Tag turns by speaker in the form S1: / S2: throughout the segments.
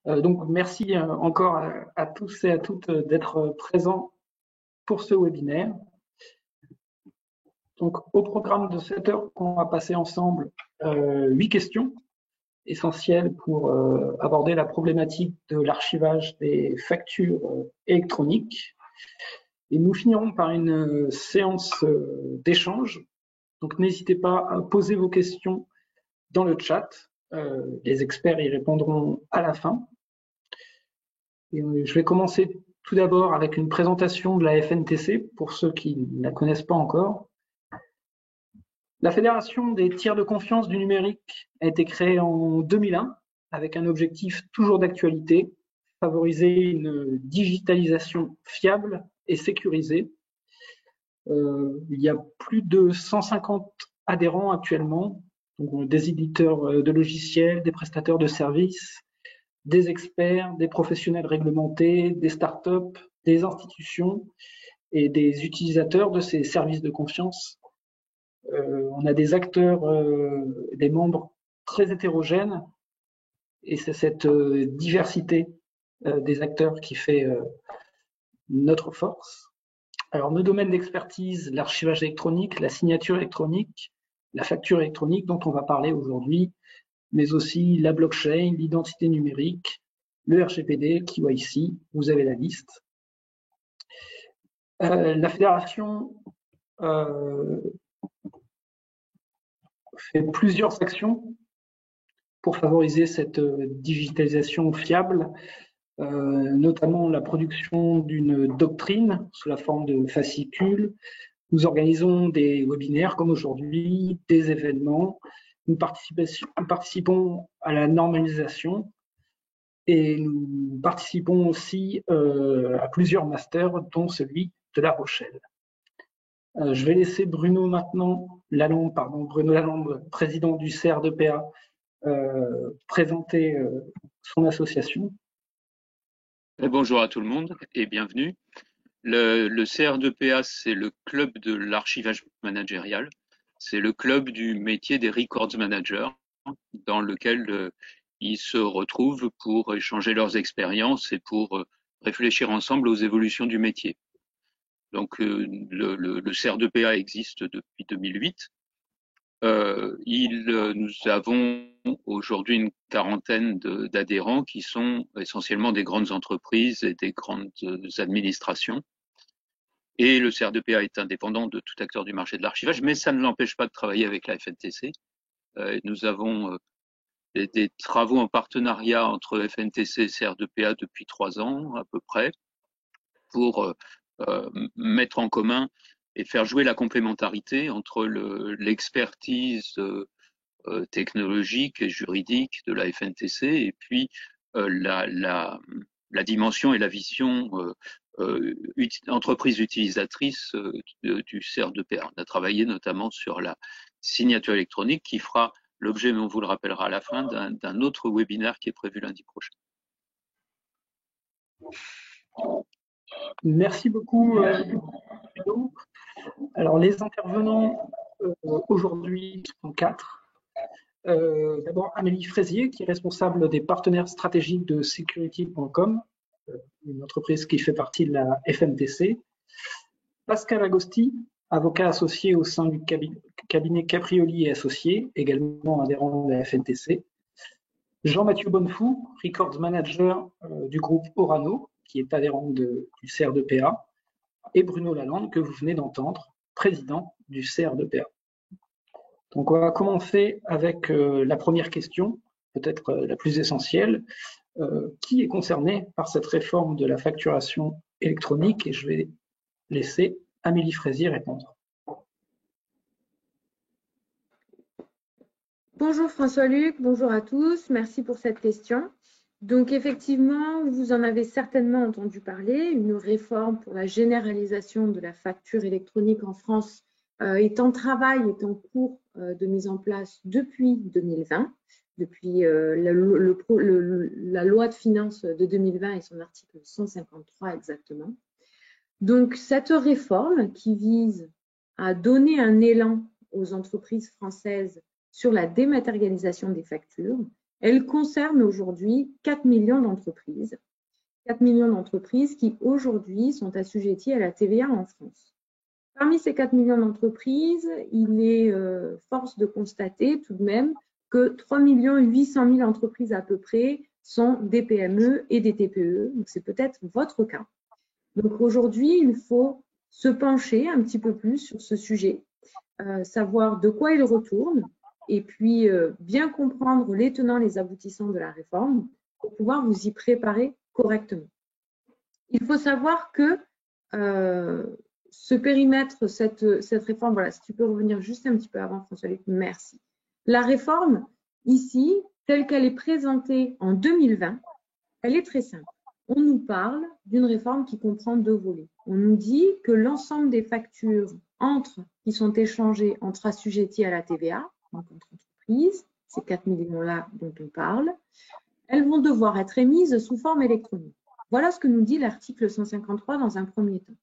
S1: Donc, merci encore à tous et à toutes d'être présents pour ce webinaire. Donc, au programme de cette heure, on va passer ensemble 8 questions essentielles pour aborder la problématique de l'archivage des factures électroniques. Et nous finirons par une séance d'échange. Donc, n'hésitez pas à poser vos questions dans le chat. Les experts y répondront à la fin. Et je vais commencer tout d'abord avec une présentation de la FNTC pour ceux qui ne la connaissent pas encore. La Fédération des tiers de confiance du numérique a été créée en 2001 avec un objectif toujours d'actualité, favoriser une digitalisation fiable et sécurisée. Il y a plus de 150 adhérents actuellement, donc des éditeurs de logiciels, des prestataires de services, des experts, des professionnels réglementés, des startups, des institutions et des utilisateurs de ces services de confiance. On a des acteurs, des membres très hétérogènes et c'est cette diversité des acteurs qui fait notre force. Alors, nos domaines d'expertise, l'archivage électronique, la signature électronique, la facture électronique dont on va parler aujourd'hui, mais aussi la blockchain, l'identité numérique, le RGPD, KYC, vous avez la liste. La fédération fait plusieurs actions pour favoriser cette digitalisation fiable, notamment la production d'une doctrine sous la forme de fascicules. Nous organisons des webinaires comme aujourd'hui, des événements. Nous participons à la normalisation et nous participons aussi à plusieurs masters, dont celui de La Rochelle. Je vais laisser Bruno Lalande, président du CR2PA, présenter son association.
S2: Bonjour à tout le monde et bienvenue. Le CR2PA, c'est le club de l'archivage managérial. C'est le club du métier des records managers dans lequel ils se retrouvent pour échanger leurs expériences et pour réfléchir ensemble aux évolutions du métier. Donc le CR2PA existe depuis 2008. Nous avons aujourd'hui une quarantaine d'adhérents qui sont essentiellement des grandes entreprises et des grandes administrations. Et le CR2PA est indépendant de tout acteur du marché de l'archivage, mais ça ne l'empêche pas de travailler avec la FNTC. Nous avons des travaux en partenariat entre FNTC et CR2PA depuis 3 ans à peu près pour mettre en commun et faire jouer la complémentarité entre l'expertise technologique et juridique de la FNTC et puis la dimension et la vision entreprise utilisatrice du CR2PA. On a travaillé notamment sur la signature électronique qui fera l'objet, mais on vous le rappellera à la fin, d'un autre webinaire qui est prévu lundi prochain.
S1: Merci beaucoup. Alors, les intervenants aujourd'hui sont 4. D'abord, Amélie Fraisier, qui est responsable des partenaires stratégiques de security.com, une entreprise qui fait partie de la FNTC. Pascal Agosti, avocat associé au sein du cabinet Caprioli et Associés, également adhérent de la FNTC. Jean-Mathieu Bonnefou, Records Manager du groupe Orano, qui est adhérent du CR2PA. Et Bruno Lalande, que vous venez d'entendre, président du CR2PA. Donc, on va commencer avec la première question, peut-être la plus essentielle. Qui est concerné par cette réforme de la facturation électronique? Et je vais laisser Amélie Fraisier répondre.
S3: Bonjour François-Luc, bonjour à tous, merci pour cette question. Donc effectivement, vous en avez certainement entendu parler, une réforme pour la généralisation de la facture électronique en France est en travail, est en cours de mise en place depuis 2020, depuis la loi de finances de 2020 et son article 153 exactement. Donc cette réforme qui vise à donner un élan aux entreprises françaises sur la dématérialisation des factures Elle concerne aujourd'hui 4 millions d'entreprises. 4 millions d'entreprises qui aujourd'hui sont assujetties à la TVA en France. Parmi ces 4 millions d'entreprises, il est force de constater tout de même que 3 800 000 entreprises à peu près sont des PME et des TPE. Donc, c'est peut-être votre cas. Donc, aujourd'hui, il faut se pencher un petit peu plus sur ce sujet, savoir de quoi il retourne et puis bien comprendre les tenants, les aboutissants de la réforme pour pouvoir vous y préparer correctement. Il faut savoir que ce périmètre, cette réforme, voilà, si tu peux revenir juste un petit peu avant, François-Luc, merci. La réforme, ici, telle qu'elle est présentée en 2020, elle est très simple. On nous parle d'une réforme qui comprend 2 volets. On nous dit que l'ensemble des factures qui sont échangées entre assujettis à la TVA, donc entre entreprises, ces 4 millions-là dont on parle, elles vont devoir être émises sous forme électronique. Voilà ce que nous dit l'article 153 dans un premier temps.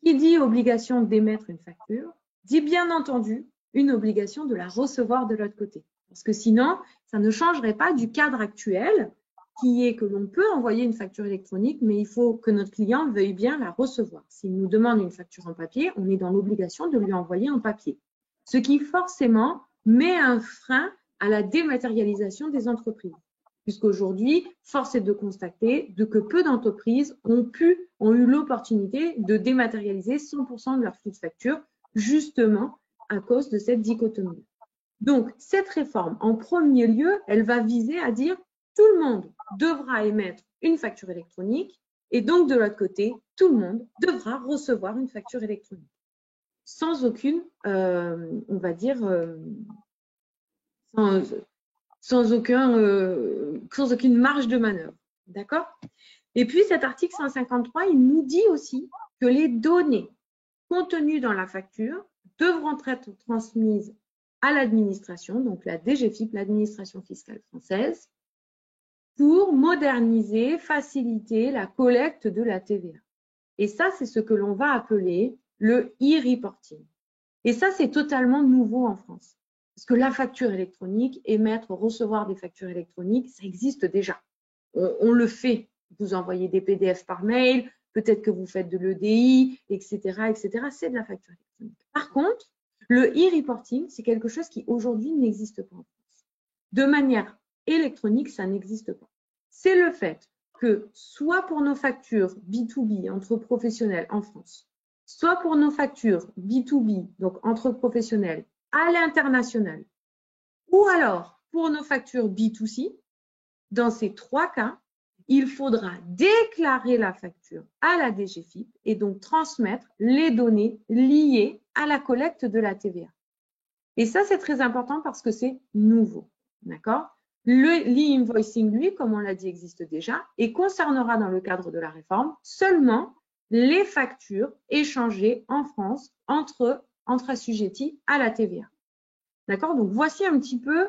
S3: Qui dit obligation d'émettre une facture, dit bien entendu une obligation de la recevoir de l'autre côté. Parce que sinon, ça ne changerait pas du cadre actuel qui est que l'on peut envoyer une facture électronique, mais il faut que notre client veuille bien la recevoir. S'il nous demande une facture en papier, on est dans l'obligation de lui envoyer en papier. Ce qui forcément met un frein à la dématérialisation des entreprises. Puisqu'aujourd'hui, force est de constater que peu d'entreprises ont eu l'opportunité de dématérialiser 100% de leur flux de factures, justement à cause de cette dichotomie. Donc, cette réforme, en premier lieu, elle va viser à dire tout le monde devra émettre une facture électronique et donc, de l'autre côté, tout le monde devra recevoir une facture électronique. Sans aucune, on va dire, sans aucune marge de manœuvre. D'accord? Et puis, cet article 153, il nous dit aussi que les données contenues dans la facture devront être transmises à l'administration, donc la DGFiP, l'administration fiscale française, pour moderniser, faciliter la collecte de la TVA. Et ça, c'est ce que l'on va appeler le e-reporting. Et ça, c'est totalement nouveau en France. Parce que la facture électronique, émettre, recevoir des factures électroniques, ça existe déjà. On le fait. Vous envoyez des PDF par mail, peut-être que vous faites de l'EDI, etc., etc. C'est de la facture électronique. Par contre, le e-reporting, c'est quelque chose qui aujourd'hui n'existe pas en France. De manière électronique, ça n'existe pas. C'est le fait que soit pour nos factures B2B entre professionnels en France, soit pour nos factures B2B, donc entre professionnels à l'international, ou alors pour nos factures B2C, dans ces 3 cas, il faudra déclarer la facture à la DGFiP et donc transmettre les données liées à la collecte de la TVA. Et ça, c'est très important parce que c'est nouveau. D'accord? L'e-invoicing, lui, comme on l'a dit, existe déjà et concernera dans le cadre de la réforme seulement les factures échangées en France entre assujettis à la TVA. D'accord? Donc, voici un petit peu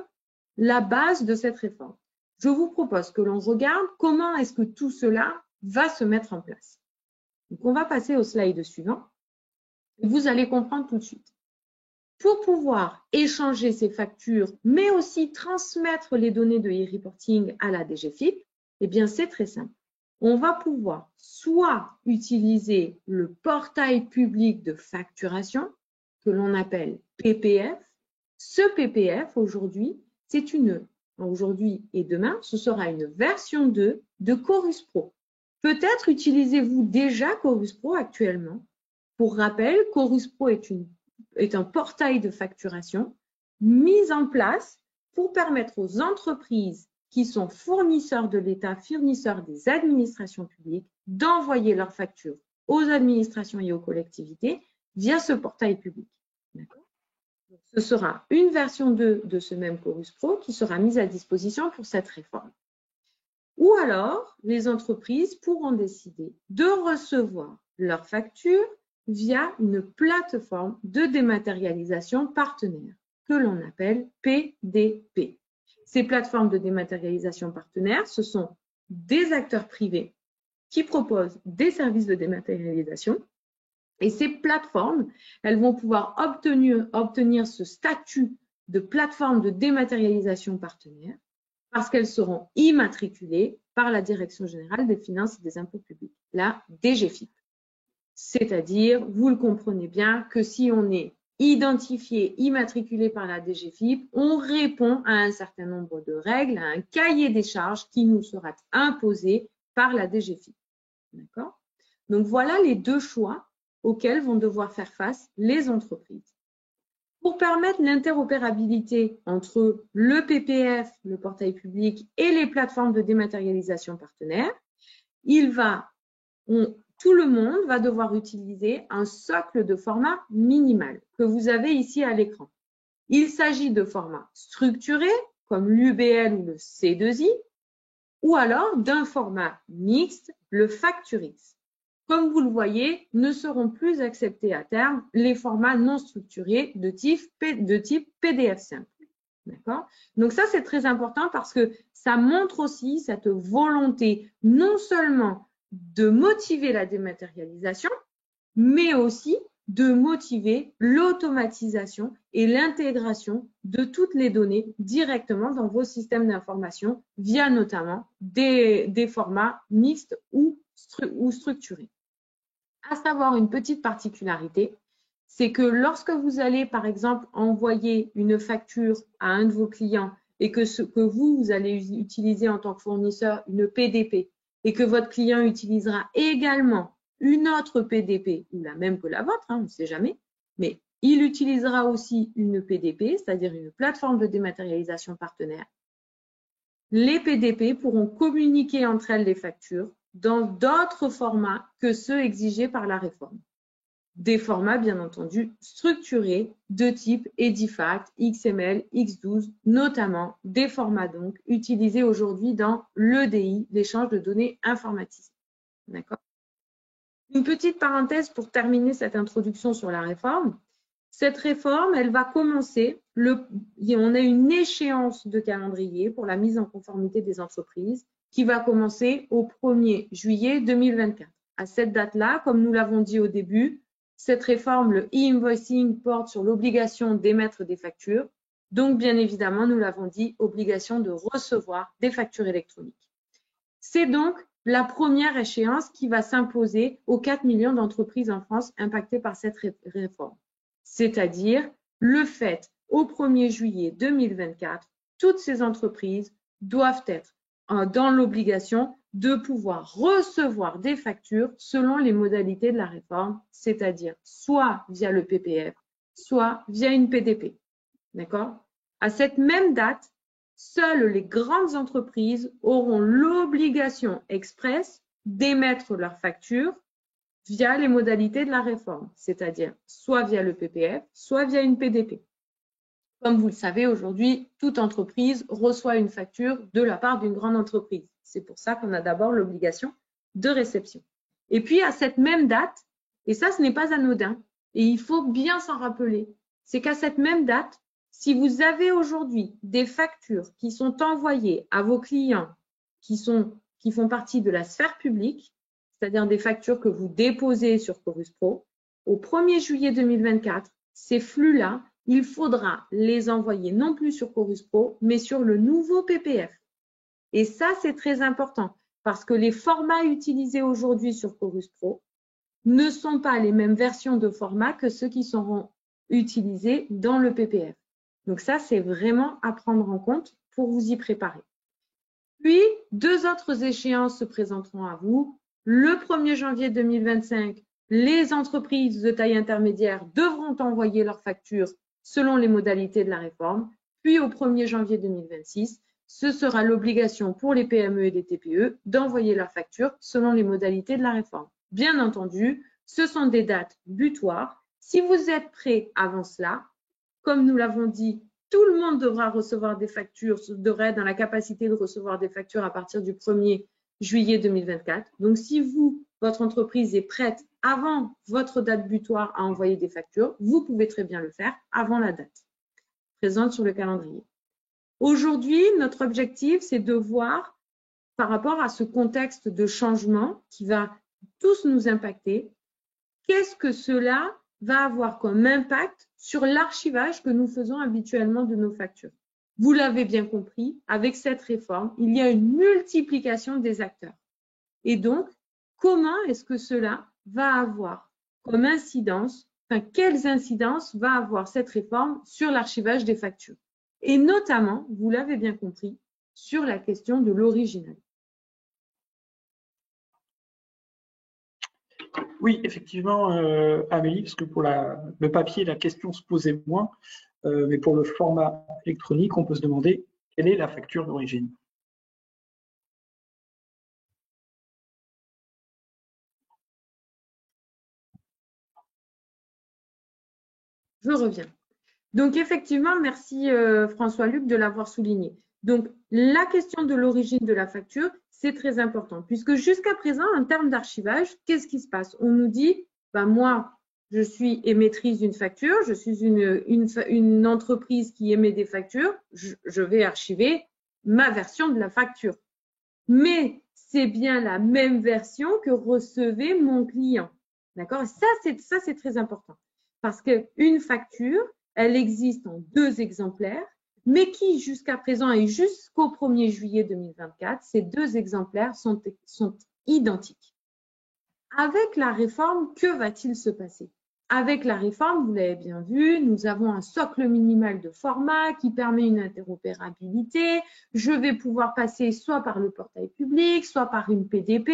S3: la base de cette réforme. Je vous propose que l'on regarde comment est-ce que tout cela va se mettre en place. Donc, on va passer au slide suivant. Vous allez comprendre tout de suite. Pour pouvoir échanger ces factures, mais aussi transmettre les données de e-reporting à la DGFiP, eh bien, c'est très simple. On va pouvoir soit utiliser le portail public de facturation, que l'on appelle PPF. Ce PPF, aujourd'hui et demain, ce sera une version 2 de Chorus Pro. Peut-être utilisez-vous déjà Chorus Pro actuellement. Pour rappel, Chorus Pro est un portail de facturation mis en place pour permettre aux entreprises qui sont fournisseurs de l'État, fournisseurs des administrations publiques, d'envoyer leurs factures aux administrations et aux collectivités via ce portail public. D'accord ? Ce sera une version 2 de ce même Chorus Pro qui sera mise à disposition pour cette réforme. Ou alors, les entreprises pourront décider de recevoir leurs factures via une plateforme de dématérialisation partenaire que l'on appelle PDP. Ces plateformes de dématérialisation partenaire, ce sont des acteurs privés qui proposent des services de dématérialisation. Et ces plateformes, elles vont pouvoir obtenir ce statut de plateforme de dématérialisation partenaire parce qu'elles seront immatriculées par la Direction générale des finances et des impôts publics, la DGFiP. C'est-à-dire, vous le comprenez bien, que si on est identifié, immatriculé par la DGFiP, on répond à un certain nombre de règles, à un cahier des charges qui nous sera imposé par la DGFiP. D'accord? Donc, voilà les deux choix auxquels vont devoir faire face les entreprises. Pour permettre l'interopérabilité entre le PPF, le portail public, et les plateformes de dématérialisation partenaires, tout le monde va devoir utiliser un socle de format minimal que vous avez ici à l'écran. Il s'agit de formats structurés, comme l'UBL ou le C2I, ou alors d'un format mixte, le FactureX. Comme vous le voyez, ne seront plus acceptés à terme les formats non structurés de type PDF simple. D'accord? Donc ça, c'est très important parce que ça montre aussi cette volonté non seulement de motiver la dématérialisation, mais aussi de motiver l'automatisation et l'intégration de toutes les données directement dans vos systèmes d'information via notamment des formats mixtes ou structurés. À savoir une petite particularité, c'est que lorsque vous allez, par exemple, envoyer une facture à un de vos clients et que vous allez utiliser en tant que fournisseur une PDP et que votre client utilisera également une autre PDP ou la même que la vôtre, on ne sait jamais, mais il utilisera aussi une PDP, c'est-à-dire une plateforme de dématérialisation partenaire. Les PDP pourront communiquer entre elles les factures dans d'autres formats que ceux exigés par la réforme. Des formats, bien entendu, structurés de type EDIFACT, XML, X12, notamment des formats donc utilisés aujourd'hui dans l'EDI, l'échange de données informatisées. D'accord ? Une petite parenthèse pour terminer cette introduction sur la réforme. Cette réforme, elle va commencer, on a une échéance de calendrier pour la mise en conformité des entreprises qui va commencer au 1er juillet 2024. À cette date-là, comme nous l'avons dit au début, cette réforme, le e-invoicing, porte sur l'obligation d'émettre des factures. Donc, bien évidemment, nous l'avons dit, obligation de recevoir des factures électroniques. C'est donc la première échéance qui va s'imposer aux 4 millions d'entreprises en France impactées par cette réforme. C'est-à-dire le fait, au 1er juillet 2024, toutes ces entreprises doivent être dans l'obligation de pouvoir recevoir des factures selon les modalités de la réforme, c'est-à-dire soit via le PPF, soit via une PDP. D'accord ? À cette même date, seules les grandes entreprises auront l'obligation expresse d'émettre leurs factures via les modalités de la réforme, c'est-à-dire soit via le PPF, soit via une PDP. Comme vous le savez, aujourd'hui, toute entreprise reçoit une facture de la part d'une grande entreprise. C'est pour ça qu'on a d'abord l'obligation de réception. Et puis, à cette même date, et ça, ce n'est pas anodin, et il faut bien s'en rappeler, c'est qu'à cette même date, si vous avez aujourd'hui des factures qui sont envoyées à vos clients qui font partie de la sphère publique, c'est-à-dire des factures que vous déposez sur Chorus Pro, au 1er juillet 2024, ces flux-là, il faudra les envoyer non plus sur Chorus Pro, mais sur le nouveau PPF. Et ça, c'est très important parce que les formats utilisés aujourd'hui sur Chorus Pro ne sont pas les mêmes versions de formats que ceux qui seront utilisés dans le PPF. Donc ça, c'est vraiment à prendre en compte pour vous y préparer. Puis, 2 autres échéances se présenteront à vous. Le 1er janvier 2025, les entreprises de taille intermédiaire devront envoyer leurs factures selon les modalités de la réforme. Puis, au 1er janvier 2026, ce sera l'obligation pour les PME et les TPE d'envoyer leurs factures selon les modalités de la réforme. Bien entendu, ce sont des dates butoirs. Si vous êtes prêts avant cela, comme nous l'avons dit, tout le monde devra recevoir des factures, devrait être dans la capacité de recevoir des factures à partir du 1er juillet 2024. Donc, si votre entreprise est prête avant votre date butoir à envoyer des factures, vous pouvez très bien le faire avant la date présente sur le calendrier. Aujourd'hui, notre objectif, c'est de voir par rapport à ce contexte de changement qui va tous nous impacter, qu'est-ce que cela va avoir comme impact sur l'archivage que nous faisons habituellement de nos factures. vous l'avez bien compris, avec cette réforme, il y a une multiplication des acteurs. Et donc, comment est-ce que cela va avoir comme incidence, enfin, quelles incidences va avoir cette réforme sur l'archivage des factures? Et notamment, vous l'avez bien compris, sur la question de l'original.
S1: Oui, effectivement, Amélie, parce que pour le papier, la question se posait moins, mais pour le format électronique, on peut se demander quelle est la facture d'origine.
S3: Je reviens. Donc, effectivement, merci François-Luc de l'avoir souligné. Donc, la question de l'origine de la facture, c'est très important, puisque jusqu'à présent, en termes d'archivage, qu'est-ce qui se passe? On nous dit, ben moi, je suis émettrice d'une facture, je suis une entreprise qui émet des factures, je vais archiver ma version de la facture. Mais c'est bien la même version que recevait mon client. D'accord? Ça, c'est très important. Parce qu'une facture, elle existe en 2 exemplaires, mais qui, jusqu'à présent et jusqu'au 1er juillet 2024, ces 2 exemplaires sont identiques. Avec la réforme, que va-t-il se passer? Avec la réforme, vous l'avez bien vu, nous avons un socle minimal de format qui permet une interopérabilité. Je vais pouvoir passer soit par le portail public, soit par une PDP.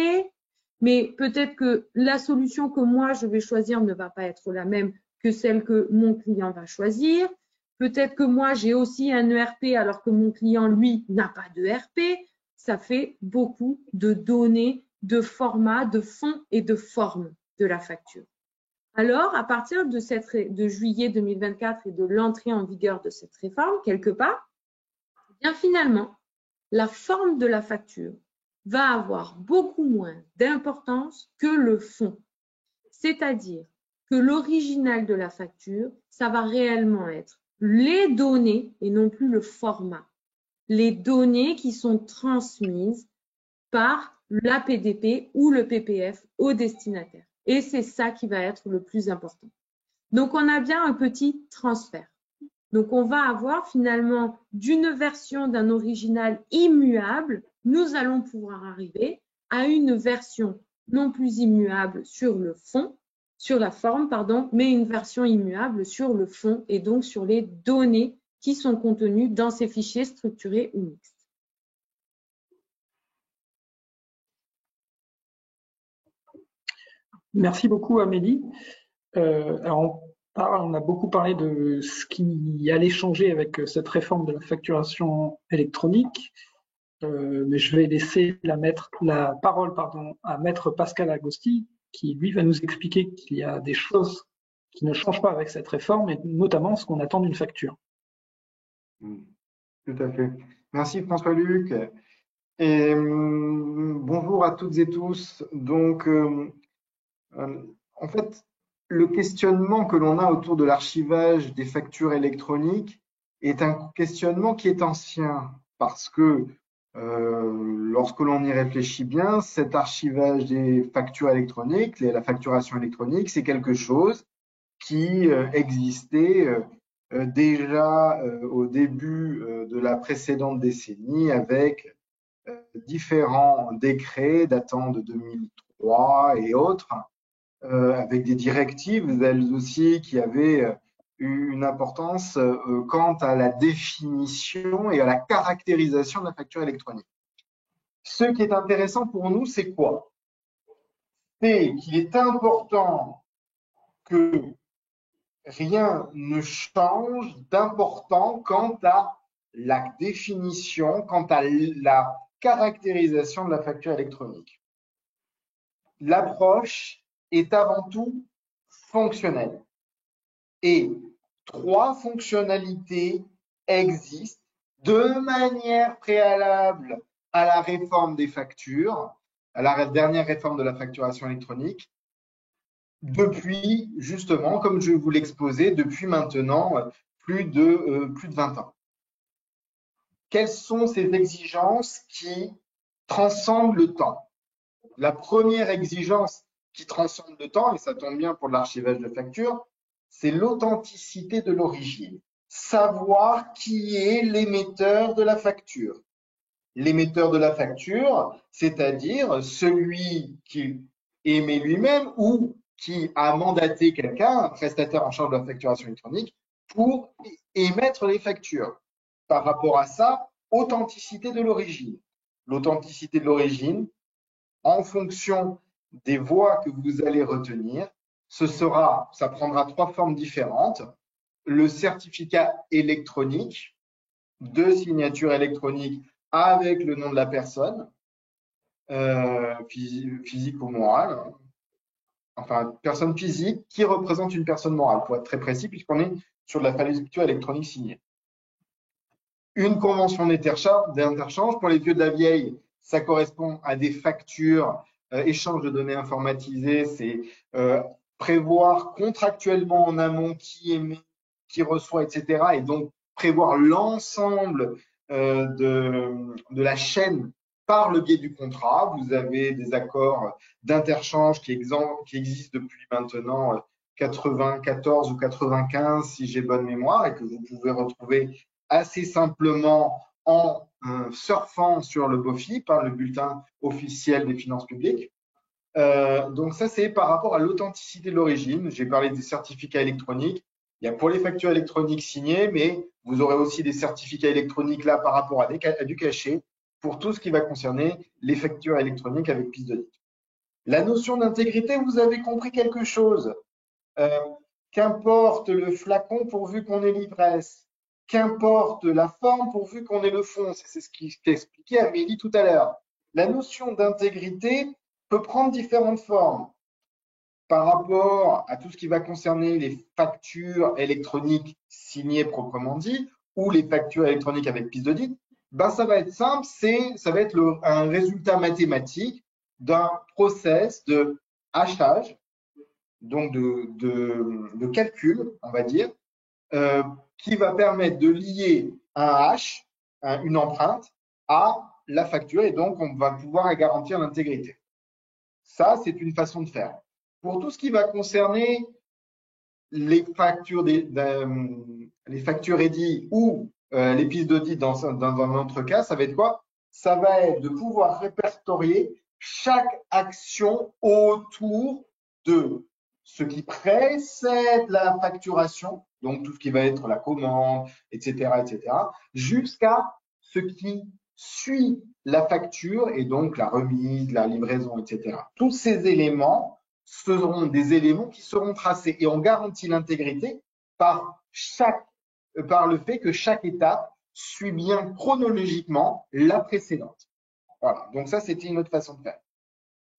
S3: Mais peut-être que la solution que moi, je vais choisir ne va pas être la même que celle que mon client va choisir. Peut-être que moi, j'ai aussi un ERP alors que mon client, lui, n'a pas d'ERP. Ça fait beaucoup de données, de formats, de fonds et de formes de la facture. Alors, à partir de juillet 2024 et de l'entrée en vigueur de cette réforme, quelque part, eh bien finalement, la forme de la facture va avoir beaucoup moins d'importance que le fond. C'est-à-dire que l'original de la facture, ça va réellement être les données et non plus le format. Les données qui sont transmises par la PDP ou le PPF au destinataire. Et c'est ça qui va être le plus important. Donc, on a bien un petit transfert. Donc, on va avoir finalement d'une version d'un original immuable, nous allons pouvoir arriver à une version non plus immuable sur le fond, sur la forme, pardon, mais une version immuable sur le fond et donc sur les données qui sont contenues dans ces fichiers structurés ou mixtes.
S1: Merci beaucoup, Amélie. Alors on a beaucoup parlé de ce qui allait changer avec cette réforme de la facturation électronique, mais je vais laisser la parole à Maître Pascal Agosti, qui lui va nous expliquer qu'il y a des choses qui ne changent pas avec cette réforme, et notamment ce qu'on attend d'une facture.
S4: Tout à fait. Merci François-Luc. Et bonjour à toutes et tous. Donc, en fait, le questionnement que l'on a autour de l'archivage des factures électroniques est un questionnement qui est ancien parce que lorsque l'on y réfléchit bien, cet archivage des factures électroniques, la facturation électronique, c'est quelque chose qui existait déjà au début de la précédente décennie avec différents décrets datant de 2003 et autres, avec des directives, elles aussi, qui avaient eu une importance quant à la définition et à la caractérisation de la facture électronique. Ce qui est intéressant pour nous, c'est quoi? C'est qu'il est important que rien ne change d'important quant à la définition, quant à la caractérisation de la facture électronique. L'approche est avant tout fonctionnelle. Et 3 fonctionnalités existent de manière préalable à la réforme des factures, à la dernière réforme de la facturation électronique, depuis, justement, comme je vous l'exposais, depuis maintenant plus de 20 ans. Quelles sont ces exigences qui transcendent le temps? La première exigence qui transcende le temps, et ça tombe bien pour l'archivage de factures, c'est l'authenticité de l'origine. savoir qui est l'émetteur de la facture. L'émetteur de la facture, c'est-à-dire celui qui émet lui-même ou qui a mandaté quelqu'un, un prestataire en charge de la facturation électronique, pour émettre les factures. Par rapport à ça, authenticité de l'origine. L'authenticité de l'origine, en fonction des voies que vous allez retenir, ça prendra 3 formes différentes. Le certificat électronique, de signature électronique avec le nom de la personne, physique ou morale, enfin personne physique qui représente une personne morale, pour être très précis, puisqu'on est sur de la facture électronique signée. Une convention d'interchange, pour les vieux de la vieille, ça correspond à des factures, échange de données informatisées, c'est prévoir contractuellement en amont qui émet, qui reçoit, etc. Et donc prévoir l'ensemble de la chaîne par le biais du contrat. Vous avez des accords d'interchange qui existent depuis maintenant 94 ou 95, si j'ai bonne mémoire, et que vous pouvez retrouver assez simplement en surfant sur le BOFI, par le bulletin officiel des finances publiques. Donc ça, c'est par rapport à l'authenticité de l'origine. J'ai parlé des certificats électroniques. Il y a pour les factures électroniques signées, mais vous aurez aussi des certificats électroniques là par rapport à du cachet pour tout ce qui va concerner les factures électroniques avec piste d'audit. La notion d'intégrité, vous avez compris quelque chose. Qu'importe le flacon pourvu qu'on ait l'ivresse, qu'importe la forme pourvu qu'on ait le fond. C'est ce qu'expliquait Amélie tout à l'heure. La notion d'intégrité peut prendre différentes formes. Par rapport à tout ce qui va concerner les factures électroniques signées proprement dit, ou les factures électroniques avec piste d'audit, ben ça va être simple, ça va être un résultat mathématique d'un process de hachage, donc de calcul, on va dire, qui va permettre de lier un hash, une empreinte, à la facture, et donc on va pouvoir garantir l'intégrité. Ça, c'est une façon de faire. Pour tout ce qui va concerner les factures EDI ou les pistes d'audit dans un autre cas, ça va être quoi? Ça va être de pouvoir répertorier chaque action autour de ce qui précède la facturation, donc tout ce qui va être la commande, etc., jusqu'à ce qui suit la facture et donc la remise, la livraison, etc. Tous ces éléments seront des éléments qui seront tracés et on garantit l'intégrité par le fait que chaque étape suit bien chronologiquement la précédente. Voilà, donc ça c'était une autre façon de faire.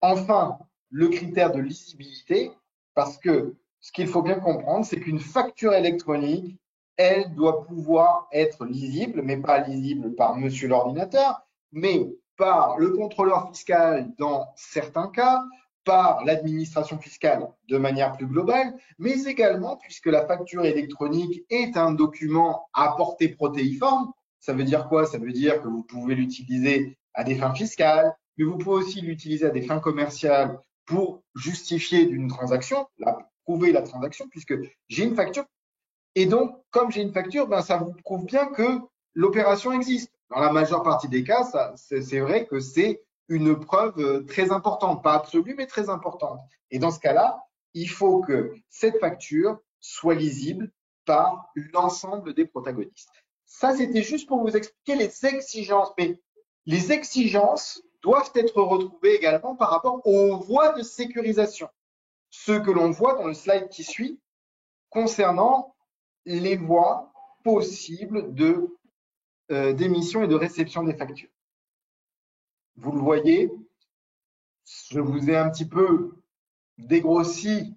S4: Enfin, le critère de lisibilité, parce que ce qu'il faut bien comprendre, c'est qu'une facture électronique, elle doit pouvoir être lisible, mais pas lisible par monsieur l'ordinateur, mais par le contrôleur fiscal dans certains cas, par l'administration fiscale de manière plus globale, mais également, puisque la facture électronique est un document à portée protéiforme, ça veut dire quoi? Ça veut dire que vous pouvez l'utiliser à des fins fiscales, mais vous pouvez aussi l'utiliser à des fins commerciales pour justifier d'une transaction, prouver la transaction, puisque j'ai une facture. Et donc, comme j'ai une facture, ben, ça vous prouve bien que l'opération existe. Dans la majeure partie des cas, c'est vrai que c'est une preuve très importante, pas absolue, mais très importante. Et dans ce cas-là, il faut que cette facture soit lisible par l'ensemble des protagonistes. Ça, c'était juste pour vous expliquer les exigences. Mais les exigences doivent être retrouvées également par rapport aux voies de sécurisation. Ce que l'on voit dans le slide qui suit concernant les voies possibles d'émission et de réception des factures. Vous le voyez, je vous ai un petit peu dégrossi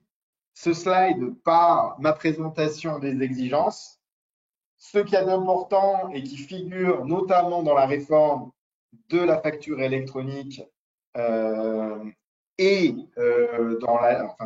S4: ce slide par ma présentation des exigences. Ce qu'il y a d'important et qui figure notamment dans la réforme de la facture électronique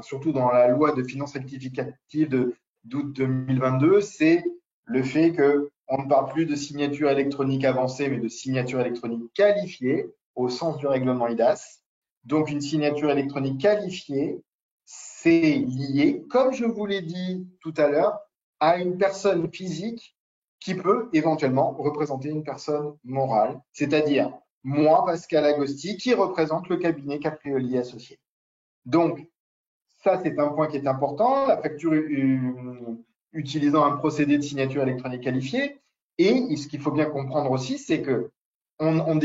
S4: surtout dans la loi de finances rectificative d'août 2022, c'est le fait qu'on ne parle plus de signature électronique avancée, mais de signature électronique qualifiée au sens du règlement IDAS. Donc, une signature électronique qualifiée, c'est lié, comme je vous l'ai dit tout à l'heure, à une personne physique qui peut éventuellement représenter une personne morale, c'est-à-dire moi, Pascal Agosti, qui représente le cabinet Caprioli Associés. Donc, ça, c'est un point qui est important, la facture utilisant un procédé de signature électronique qualifiée. Et ce qu'il faut bien comprendre aussi, c'est que on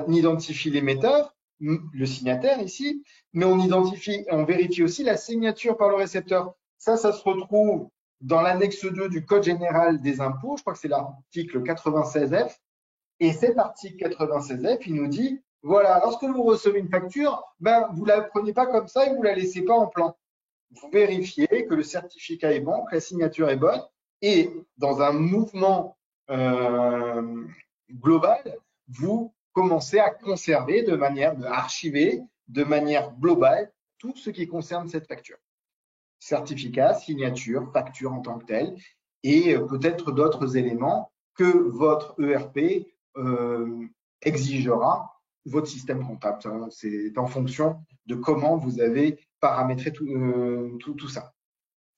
S4: identifie l'émetteur, le signataire ici, mais on vérifie aussi la signature par le récepteur. Ça se retrouve dans l'annexe 2 du Code général des impôts, je crois que c'est l'article 96F. Et cet article 96F, il nous dit, voilà, lorsque vous recevez une facture, vous ne la prenez pas comme ça et vous ne la laissez pas en plan. Vous vérifiez que le certificat est bon, que la signature est bonne, et dans un mouvement global, vous commencez à conserver à archiver de manière globale tout ce qui concerne cette facture. Certificat, signature, facture en tant que telle, et peut-être d'autres éléments que votre ERP exigera votre système comptable. C'est en fonction de comment vous avez paramétré tout ça.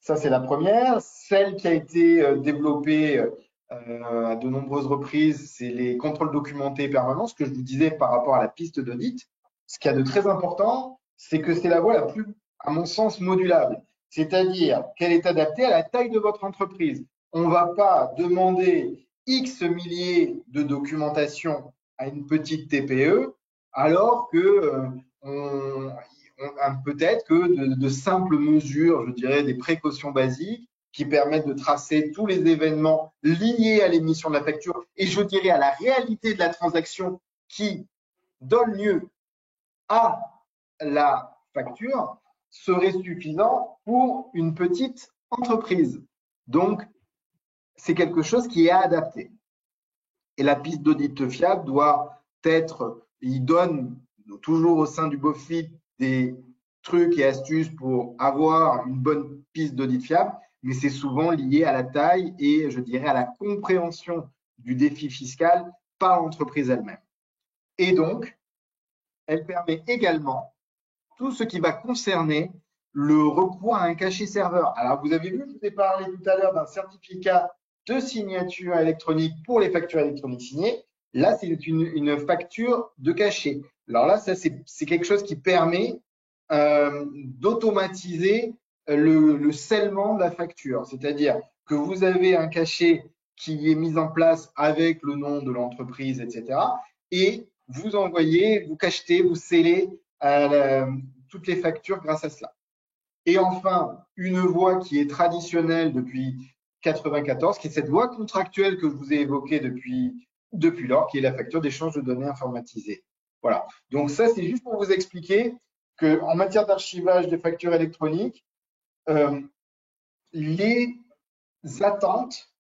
S4: Ça, c'est la première. Celle qui a été développée à de nombreuses reprises, c'est les contrôles documentés permanents, ce que je vous disais par rapport à la piste d'audit. Ce qu'il y a de très important, c'est que c'est la voie la plus, à mon sens, modulable. C'est-à-dire qu'elle est adaptée à la taille de votre entreprise. On ne va pas demander X milliers de documentation à une petite TPE, alors que peut-être que de simples mesures, je dirais des précautions basiques, qui permettent de tracer tous les événements liés à l'émission de la facture et je dirais à la réalité de la transaction qui donne lieu à la facture, serait suffisant pour une petite entreprise. Donc, c'est quelque chose qui est adapté. Et la piste d'audit fiable doit être, il donne toujours au sein du BOFIP des trucs et astuces pour avoir une bonne piste d'audit fiable, mais c'est souvent lié à la taille et je dirais à la compréhension du défi fiscal par l'entreprise elle-même. Et donc, elle permet également tout ce qui va concerner le recours à un cachet serveur. Alors, vous avez vu, je vous ai parlé tout à l'heure d'un certificat de signature électronique pour les factures électroniques signées. Là, c'est une facture de cachet. Alors là, ça, c'est quelque chose qui permet d'automatiser le scellement de la facture. C'est-à-dire que vous avez un cachet qui est mis en place avec le nom de l'entreprise, etc. Et vous envoyez, vous cachetez, vous scellez toutes les factures grâce à cela. Et enfin, une voie qui est traditionnelle depuis 1994, qui est cette voie contractuelle que je vous ai évoquée depuis lors, qui est la facture d'échange de données informatisée. Voilà. Donc ça, c'est juste pour vous expliquer qu'en matière d'archivage des factures électroniques, les attentes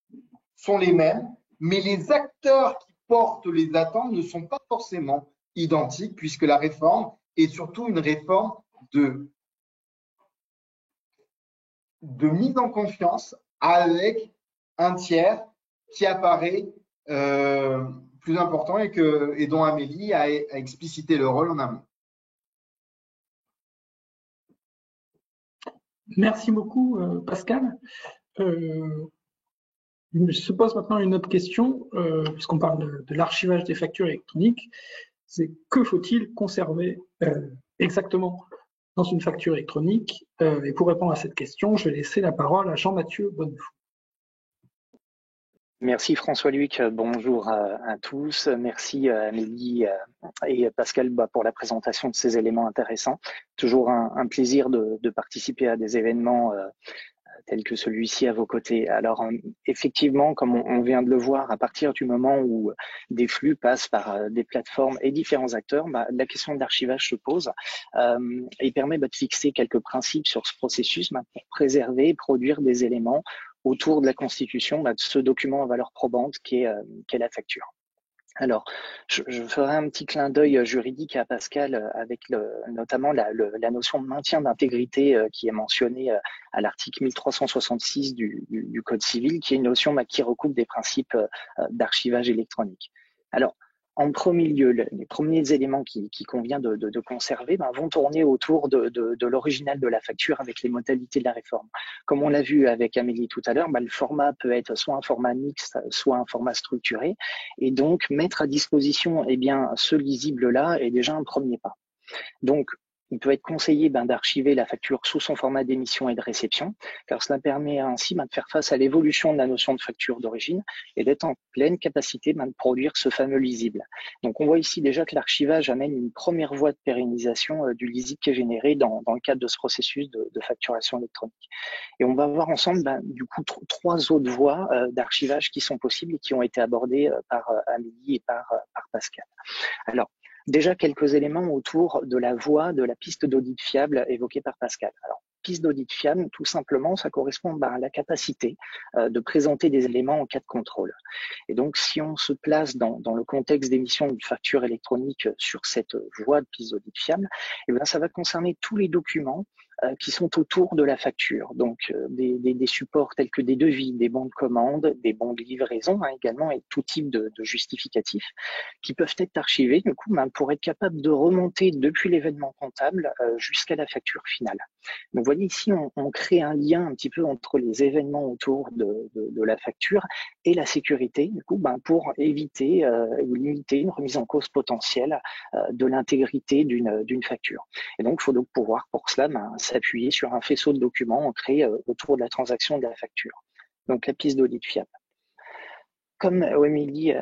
S4: sont les mêmes, mais les acteurs qui portent les attentes ne sont pas forcément identiques, puisque la réforme est surtout une réforme de mise en confiance avec un tiers qui apparaît plus important et dont Amélie a explicité le rôle en amont.
S1: Merci beaucoup, Pascal. Il se pose maintenant une autre question, puisqu'on parle de l'archivage des factures électroniques. C'est que faut-il conserver exactement dans une facture électronique? Et pour répondre à cette question, je vais laisser la parole à Jean-Mathieu Bonnefou.
S5: Merci François-Luc, bonjour à tous. Merci Amélie et Pascal pour la présentation de ces éléments intéressants. Toujours un plaisir de participer à des événements tels que celui-ci à vos côtés. Alors effectivement, comme on vient de le voir, à partir du moment où des flux passent par des plateformes et différents acteurs, la question de l'archivage se pose et permet de fixer quelques principes sur ce processus pour préserver et produire des éléments autour de la constitution de ce document à valeur probante qui est la facture. Alors, je ferai un petit clin d'œil juridique à Pascal avec notamment la notion de maintien d'intégrité qui est mentionnée à l'article 1366 du Code civil, qui est une notion qui recoupe des principes d'archivage électronique. Alors, En premier lieu, les premiers éléments qui convient de conserver vont tourner autour de l'original de la facture avec les modalités de la réforme. Comme on l'a vu avec Amélie tout à l'heure, le format peut être soit un format mixte, soit un format structuré, et donc mettre à disposition ce lisible-là est déjà un premier pas. Donc, il peut être conseillé d'archiver la facture sous son format d'émission et de réception, car cela permet ainsi de faire face à l'évolution de la notion de facture d'origine et d'être en pleine capacité de produire ce fameux lisible. Donc on voit ici déjà que l'archivage amène une première voie de pérennisation du lisible qui est généré dans le cadre de ce processus de facturation électronique. Et on va voir ensemble du coup trois autres voies d'archivage qui sont possibles et qui ont été abordées par Amélie et par Pascal. Alors, déjà, quelques éléments autour de la voie de la piste d'audit fiable évoquée par Pascal. Alors, piste d'audit fiable, tout simplement, ça correspond à la capacité de présenter des éléments en cas de contrôle. Et donc, si on se place dans le contexte d'émission d'une facture électronique sur cette voie de piste d'audit fiable, ça va concerner tous les documents qui sont autour de la facture. Donc, des supports tels que des devis, des bons de commande, des bons de livraison également, et tout type de justificatifs qui peuvent être archivés, du coup, pour être capable de remonter depuis l'événement comptable jusqu'à la facture finale. Donc, vous voyez ici, on crée un lien un petit peu entre les événements autour de la facture et la sécurité, du coup, pour éviter ou limiter une remise en cause potentielle de l'intégrité d'une facture. Et donc, il faut donc pouvoir, pour cela, s'appuyer sur un faisceau de documents ancrés autour de la transaction de la facture. Donc, la piste d'audit fiable. Comme Émilie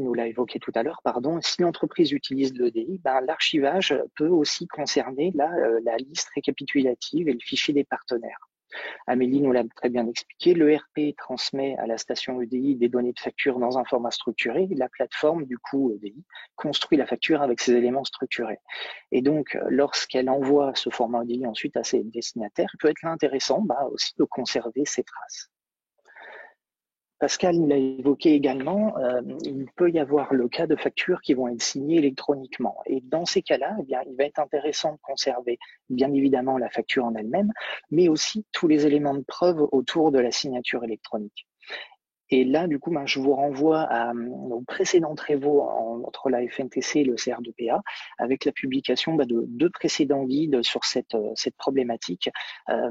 S5: nous l'a évoqué tout à l'heure, si l'entreprise utilise l'EDI, l'archivage peut aussi concerner la liste récapitulative et le fichier des partenaires. Amélie nous l'a très bien expliqué, l'ERP transmet à la station EDI des données de facture dans un format structuré. La plateforme, du coup, EDI, construit la facture avec ces éléments structurés. Et donc, lorsqu'elle envoie ce format EDI ensuite à ses destinataires, il peut être intéressant aussi de conserver ces traces. Pascal nous l'a évoqué également, il peut y avoir le cas de factures qui vont être signées électroniquement. Et dans ces cas-là, il va être intéressant de conserver bien évidemment la facture en elle-même, mais aussi tous les éléments de preuve autour de la signature électronique. Et là, du coup, je vous renvoie aux précédents travaux entre la FNTC et le CR2PA, avec la publication de deux précédents guides sur cette problématique,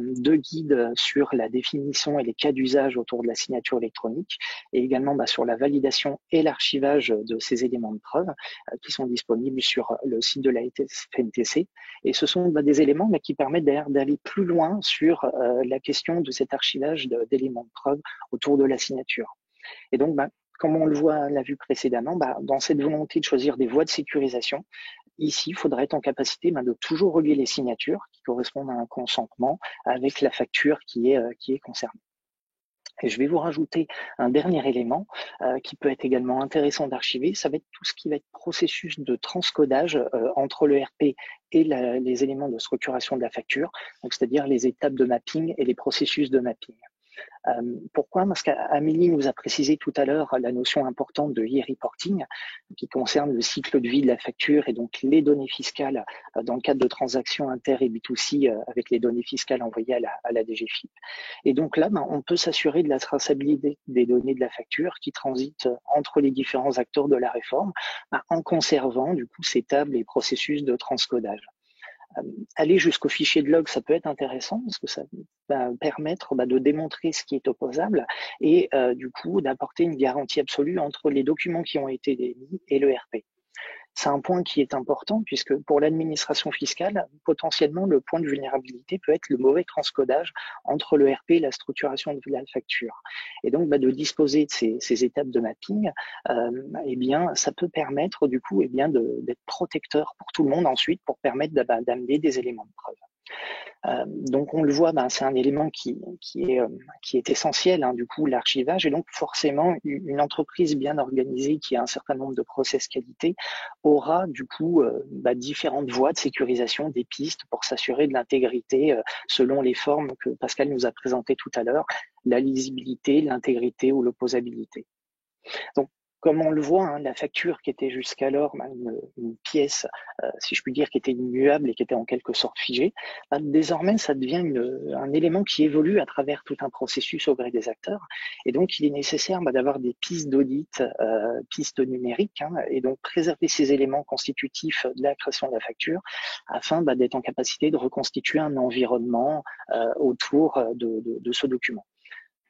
S5: deux guides sur la définition et les cas d'usage autour de la signature électronique, et également sur la validation et l'archivage de ces éléments de preuve, qui sont disponibles sur le site de la FNTC. Et ce sont des éléments qui permettent d'aller plus loin sur la question de cet archivage d'éléments de preuve autour de la signature. Et donc, comme on l'a vu précédemment, dans cette volonté de choisir des voies de sécurisation, ici, il faudrait être en capacité de toujours relier les signatures qui correspondent à un consentement avec la facture qui est concernée. Et je vais vous rajouter un dernier élément qui peut être également intéressant d'archiver, ça va être tout ce qui va être processus de transcodage entre le RP et les éléments de structuration de la facture, donc c'est-à-dire les étapes de mapping et les processus de mapping. Pourquoi? Parce qu'Amélie nous a précisé tout à l'heure la notion importante de e-reporting qui concerne le cycle de vie de la facture et donc les données fiscales dans le cadre de transactions inter et B2C avec les données fiscales envoyées à la DGFiP. Et donc là, on peut s'assurer de la traçabilité des données de la facture qui transitent entre les différents acteurs de la réforme en conservant du coup ces tables et processus de transcodage. Aller jusqu'au fichier de log, ça peut être intéressant parce que ça va permettre de démontrer ce qui est opposable et du coup d'apporter une garantie absolue entre les documents qui ont été émis et le RP. C'est un point qui est important puisque pour l'administration fiscale, potentiellement le point de vulnérabilité peut être le mauvais transcodage entre le RP et la structuration de la facture. Et donc de disposer de ces étapes de mapping, ça peut permettre du coup d'être protecteur pour tout le monde ensuite pour permettre d'amener des éléments de preuve. Donc on le voit, c'est un élément qui est essentiel, du coup l'archivage, et donc forcément une entreprise bien organisée qui a un certain nombre de process qualité aura du coup différentes voies de sécurisation, des pistes pour s'assurer de l'intégrité selon les formes que Pascal nous a présentées tout à l'heure, la lisibilité, l'intégrité ou l'opposabilité. Donc comme on le voit, hein, la facture qui était jusqu'alors une pièce, si je puis dire, qui était immuable et qui était en quelque sorte figée, désormais ça devient un élément qui évolue à travers tout un processus au gré des acteurs. Et donc il est nécessaire d'avoir des pistes d'audit, pistes numériques, hein, et donc préserver ces éléments constitutifs de la création de la facture afin d'être en capacité de reconstituer un environnement autour de ce document.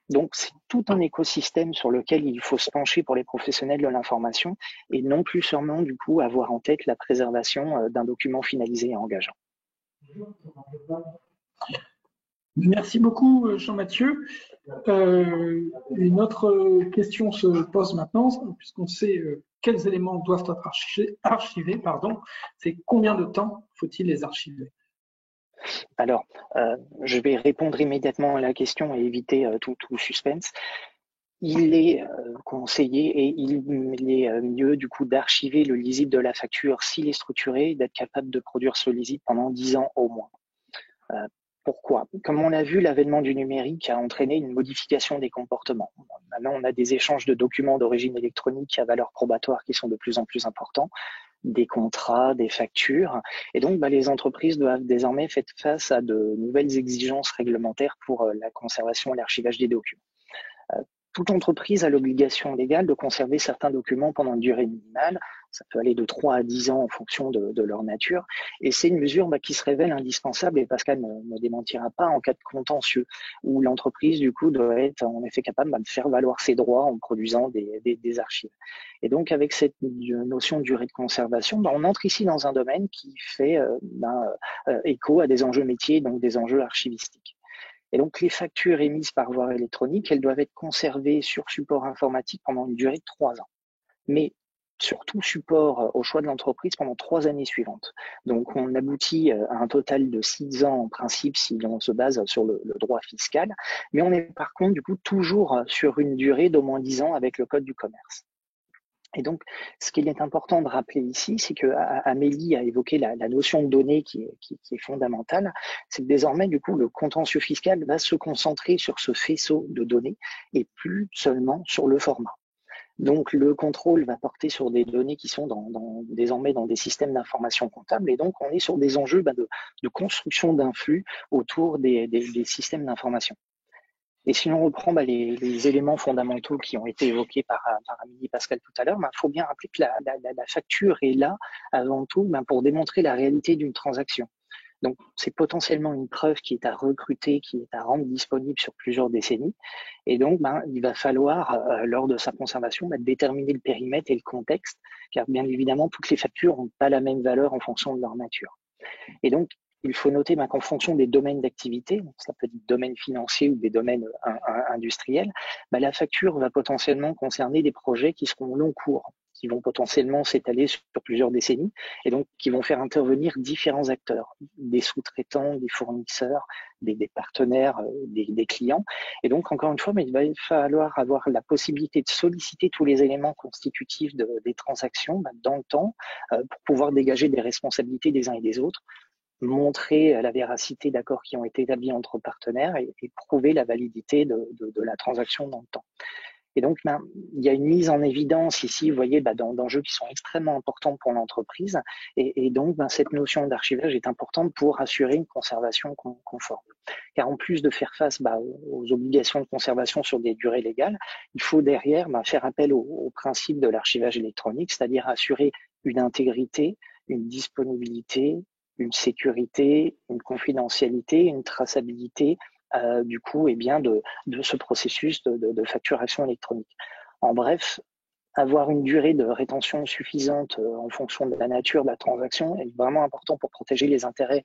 S5: Donc, c'est tout un écosystème sur lequel il faut se pencher pour les professionnels de l'information et non plus seulement, du coup, avoir en tête la préservation d'un document finalisé et engageant.
S1: Merci beaucoup, Jean-Mathieu. Une autre question se pose maintenant, puisqu'on sait quels éléments doivent être archivés, c'est combien de temps faut-il les archiver?
S5: Alors, je vais répondre immédiatement à la question et éviter tout suspense. Il est conseillé et il est mieux du coup d'archiver le lisible de la facture s'il est structuré et d'être capable de produire ce lisible pendant 10 ans au moins. Pourquoi? Comme on l'a vu, l'avènement du numérique a entraîné une modification des comportements. Maintenant, on a des échanges de documents d'origine électronique à valeur probatoire qui sont de plus en plus importants, des contrats, des factures. Et donc, les entreprises doivent désormais faire face à de nouvelles exigences réglementaires pour la conservation et l'archivage des documents. Toute entreprise a l'obligation légale de conserver certains documents pendant une durée minimale. Ça peut aller de 3 à 10 ans en fonction de leur nature. Et c'est une mesure qui se révèle indispensable, et Pascal ne démentira pas, en cas de contentieux, où l'entreprise, du coup, doit être en effet capable de faire valoir ses droits en produisant des archives. Et donc, avec cette notion de durée de conservation, on entre ici dans un domaine qui fait écho à des enjeux métiers, donc des enjeux archivistiques. Et donc, les factures émises par voie électronique, elles doivent être conservées sur support informatique pendant une durée de 3 ans. Mais surtout support au choix de l'entreprise pendant 3 années suivantes. Donc, on aboutit à un total de 6 ans en principe si on se base sur le droit fiscal. Mais on est par contre, du coup, toujours sur une durée d'au moins 10 ans avec le Code du commerce. Et donc, ce qu'il est important de rappeler ici, c'est que Amélie a évoqué la notion de données qui est fondamentale. C'est que désormais, du coup, le contentieux fiscal va se concentrer sur ce faisceau de données et plus seulement sur le format. Donc, le contrôle va porter sur des données qui sont désormais dans des systèmes d'information comptable. Et donc, on est sur des enjeux de construction d'un flux autour des systèmes d'information. Et si on reprend les éléments fondamentaux qui ont été évoqués par Amélie et Pascal tout à l'heure, faut bien rappeler que la facture est là avant tout pour démontrer la réalité d'une transaction. Donc, c'est potentiellement une preuve qui est à recruter, qui est à rendre disponible sur plusieurs décennies. Et donc, il va falloir, lors de sa conservation, déterminer le périmètre et le contexte, car bien évidemment, toutes les factures n'ont pas la même valeur en fonction de leur nature. Et donc, il faut noter qu'en fonction des domaines d'activité, ça peut être des domaines financiers ou des domaines industriels, la facture va potentiellement concerner des projets qui seront long cours, qui vont potentiellement s'étaler sur plusieurs décennies et donc qui vont faire intervenir différents acteurs, des sous-traitants, des fournisseurs, des partenaires, des clients. Et donc, encore une fois, il va falloir avoir la possibilité de solliciter tous les éléments constitutifs des transactions dans le temps pour pouvoir dégager des responsabilités des uns et des autres, montrer la véracité d'accords qui ont été établis entre partenaires et prouver la validité de la transaction dans le temps. Et donc, il y a une mise en évidence ici, vous voyez, d'enjeux qui sont extrêmement importants pour l'entreprise. Et donc, cette notion d'archivage est importante pour assurer une conservation conforme. Car en plus de faire face aux obligations de conservation sur des durées légales, il faut derrière faire appel au principe de l'archivage électronique, c'est-à-dire assurer une intégrité, une disponibilité, une sécurité, une confidentialité, une traçabilité du coup de ce processus de facturation électronique. En bref, avoir une durée de rétention suffisante en fonction de la nature de la transaction est vraiment important pour protéger les intérêts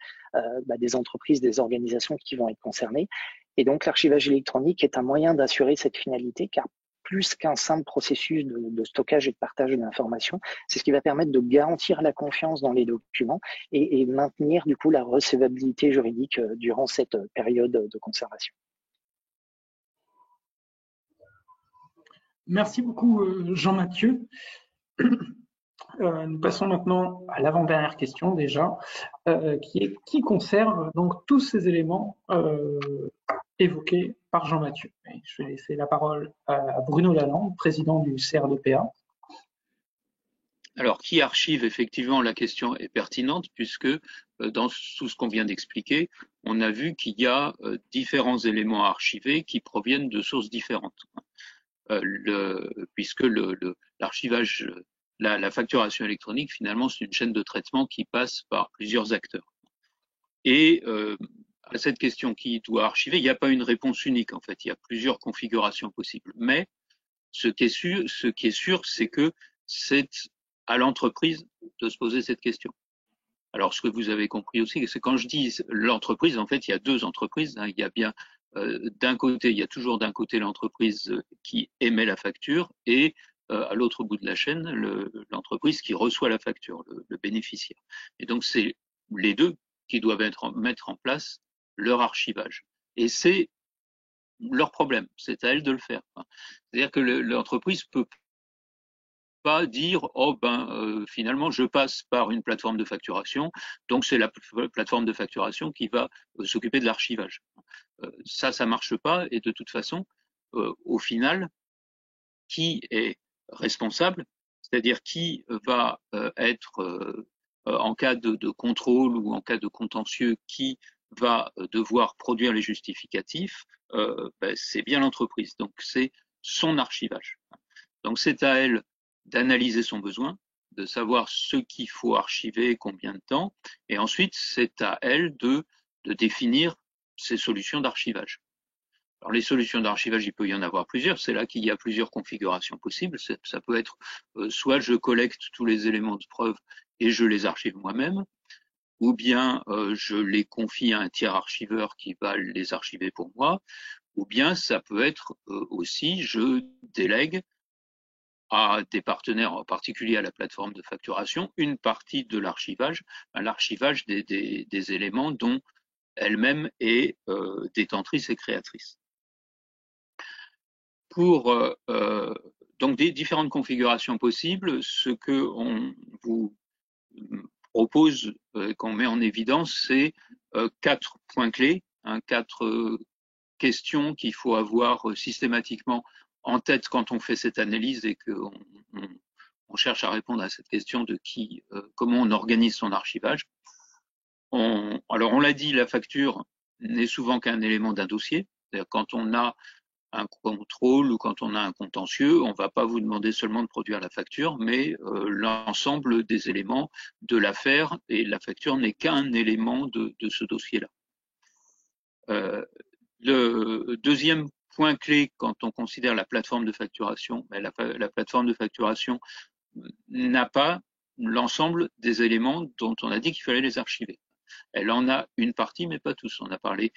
S5: des entreprises, des organisations qui vont être concernées. Et donc l'archivage électronique est un moyen d'assurer cette finalité, car plus qu'un simple processus de stockage et de partage d'informations, c'est ce qui va permettre de garantir la confiance dans les documents et maintenir du coup la recevabilité juridique durant cette période de conservation.
S1: Merci beaucoup Jean-Mathieu. Nous passons maintenant à l'avant-dernière question déjà, qui conserve donc tous ces éléments évoqués par Jean-Mathieu. Je vais laisser la parole à Bruno Lalande, président du CRDPA.
S2: Alors, qui archive, effectivement, la question est pertinente puisque dans tout ce qu'on vient d'expliquer, on a vu qu'il y a différents éléments à archiver qui proviennent de sources différentes. Puisque l'archivage, la facturation électronique, finalement, c'est une chaîne de traitement qui passe par plusieurs acteurs. Et à cette question qui doit archiver, il n'y a pas une réponse unique, en fait. Il y a plusieurs configurations possibles. Mais ce qui est sûr, c'est que c'est à l'entreprise de se poser cette question. Alors, ce que vous avez compris aussi, c'est quand je dis l'entreprise, en fait, il y a deux entreprises. Hein. Il y a bien d'un côté, il y a toujours d'un côté l'entreprise qui émet la facture et à l'autre bout de la chaîne, l'entreprise qui reçoit la facture, le bénéficiaire. Et donc, c'est les deux qui doivent mettre en place leur archivage. Et c'est leur problème, c'est à elles de le faire. C'est-à-dire que l'entreprise peut pas dire finalement je passe par une plateforme de facturation, donc c'est la plateforme de facturation qui va s'occuper de l'archivage. Ça marche pas, et de toute façon, au final, qui est responsable, c'est-à-dire qui va être en cas de contrôle ou en cas de contentieux, qui va devoir produire les justificatifs, c'est bien l'entreprise. Donc c'est son archivage. Donc c'est à elle d'analyser son besoin, de savoir ce qu'il faut archiver, combien de temps, et ensuite c'est à elle de définir ses solutions d'archivage. Alors les solutions d'archivage, il peut y en avoir plusieurs, c'est là qu'il y a plusieurs configurations possibles. Ça peut être soit je collecte tous les éléments de preuve et je les archive moi-même, ou bien je les confie à un tiers archiveur qui va les archiver pour moi, ou bien ça peut être aussi je délègue à des partenaires, en particulier à la plateforme de facturation, une partie de l'archivage, l'archivage des éléments dont elle-même est détentrice et créatrice. Pour donc des différentes configurations possibles, ce que on vous propose, qu'on met en évidence, c'est 4 points clés, 4 questions qu'il faut avoir systématiquement en tête quand on fait cette analyse et qu'on on cherche à répondre à cette question de comment on organise son archivage. Alors on l'a dit, la facture n'est souvent qu'un élément d'un dossier. C'est-à-dire quand on a un contrôle ou quand on a un contentieux, on ne va pas vous demander seulement de produire la facture, mais l'ensemble des éléments de l'affaire, et la facture n'est qu'un élément de ce dossier-là. Le deuxième point clé quand on considère la plateforme de facturation, la plateforme de facturation n'a pas l'ensemble des éléments dont on a dit qu'il fallait les archiver. Elle en a une partie, mais pas tous. On a parlé,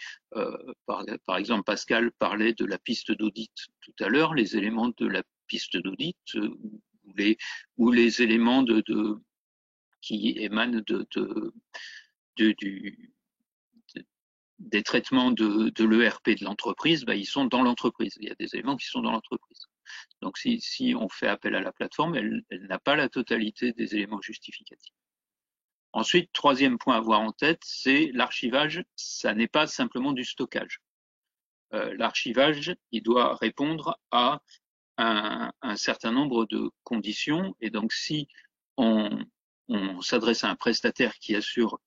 S2: par exemple, Pascal parlait de la piste d'audit tout à l'heure, les éléments de la piste d'audit ou les éléments qui émanent des traitements de l'ERP de l'entreprise, ils sont dans l'entreprise. Il y a des éléments qui sont dans l'entreprise. Donc si on fait appel à la plateforme, elle n'a pas la totalité des éléments justificatifs. Ensuite, troisième point à avoir en tête, c'est l'archivage. Ça n'est pas simplement du stockage. L'archivage, il doit répondre à un certain nombre de conditions. Et donc, si on s'adresse à un prestataire qui assure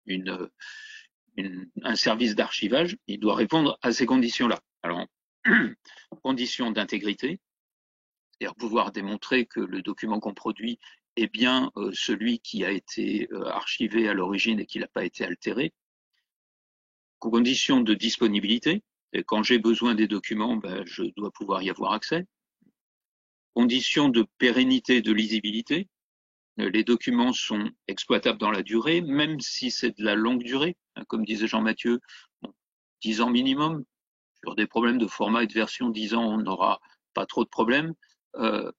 S2: un service d'archivage, il doit répondre à ces conditions-là. Alors, conditions d'intégrité, c'est-à-dire pouvoir démontrer que le document qu'on produit est bien celui qui a été archivé à l'origine et qui n'a pas été altéré. Conditions de disponibilité, et quand j'ai besoin des documents, je dois pouvoir y avoir accès. Conditions de pérennité et de lisibilité, les documents sont exploitables dans la durée, même si c'est de la longue durée, comme disait Jean-Mathieu, 10 ans minimum. Sur des problèmes de format et de version, 10 ans, on n'aura pas trop de problèmes.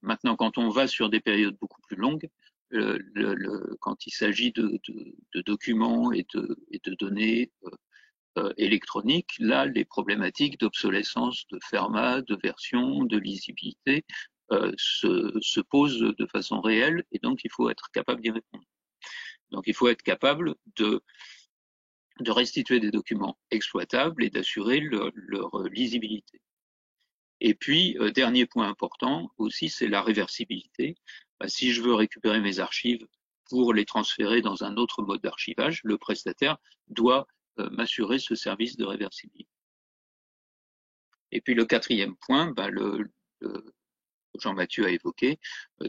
S2: Maintenant, quand on va sur des périodes beaucoup plus longues, quand il s'agit de documents et de données électroniques, là, les problématiques d'obsolescence, de format, de version, de lisibilité se posent de façon réelle, et donc il faut être capable d'y répondre. Donc il faut être capable de restituer des documents exploitables et d'assurer leur lisibilité. Et puis, dernier point important aussi, c'est la réversibilité. si je veux récupérer mes archives pour les transférer dans un autre mode d'archivage, le prestataire doit m'assurer ce service de réversibilité. Et puis le quatrième point, Jean-Mathieu a évoqué,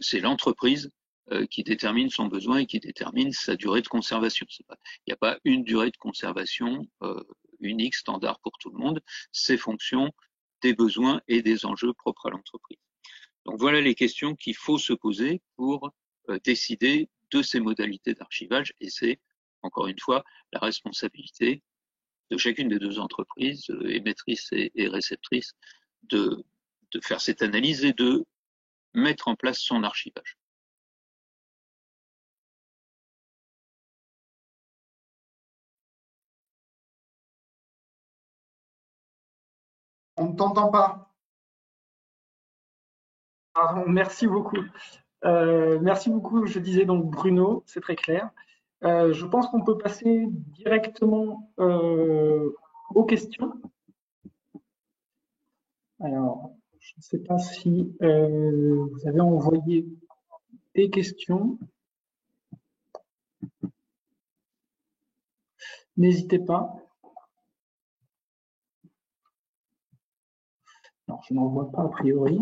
S2: c'est l'entreprise qui détermine son besoin et qui détermine sa durée de conservation. Il n'y a pas une durée de conservation unique, standard pour tout le monde, c'est fonction des besoins et des enjeux propres à l'entreprise. Donc voilà les questions qu'il faut se poser pour décider de ces modalités d'archivage, et c'est, encore une fois, la responsabilité de chacune des deux entreprises, émettrices et réceptrices, de faire cette analyse et de mettre en place son archivage.
S4: On ne t'entend pas.
S1: Pardon, merci beaucoup. Merci beaucoup, je disais donc Bruno, c'est très clair. Je pense qu'on peut passer directement aux questions. Alors, je ne sais pas si vous avez envoyé des questions. N'hésitez pas. Non, je n'en vois pas a priori.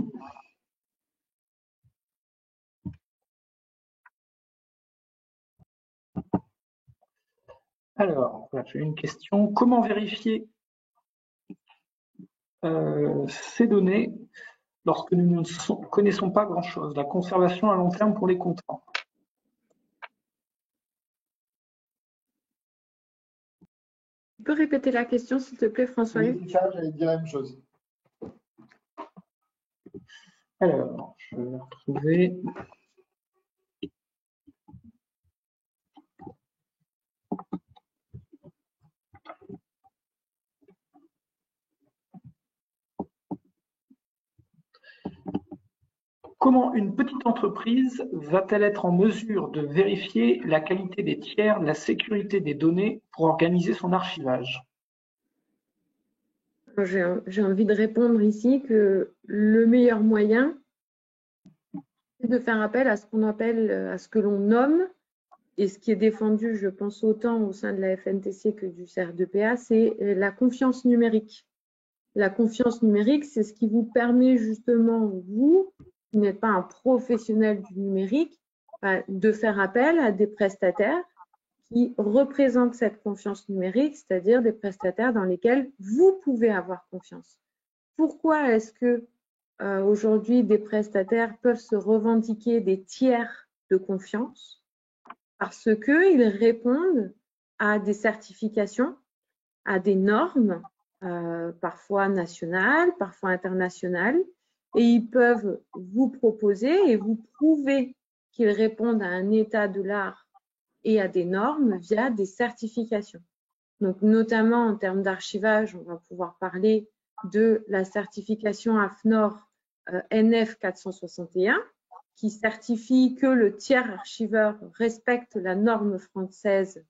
S1: Alors, voilà, j'ai une question. Comment vérifier ces données lorsque nous ne connaissons pas grand-chose? La conservation à long terme pour les contrats.
S3: Tu peux répéter la question, s'il te plaît, François-Luc?
S4: Oui, ça, j'allais dire la même chose.
S1: Alors, je vais retrouver. Comment une petite entreprise va-t-elle être en mesure de vérifier la qualité des tiers, la sécurité des données pour organiser son archivage?
S3: J'ai envie de répondre ici que le meilleur moyen, c'est de faire appel à ce qu'on appelle, à ce que l'on nomme, et ce qui est défendu, je pense, autant au sein de la FNTC que du CR2PA, c'est la confiance numérique. La confiance numérique, c'est ce qui vous permet justement, vous, qui n'êtes pas un professionnel du numérique, de faire appel à des prestataires qui représentent cette confiance numérique, c'est-à-dire des prestataires dans lesquels vous pouvez avoir confiance. Pourquoi est-ce que aujourd'hui des prestataires peuvent se revendiquer des tiers de confiance? Parce qu'ils répondent à des certifications, à des normes, parfois nationales, parfois internationales, et ils peuvent vous proposer et vous prouver qu'ils répondent à un état de l'art et à des normes via des certifications. Donc, notamment en termes d'archivage, on va pouvoir parler de la certification AFNOR NF 461, qui certifie que le tiers archiveur respecte la norme française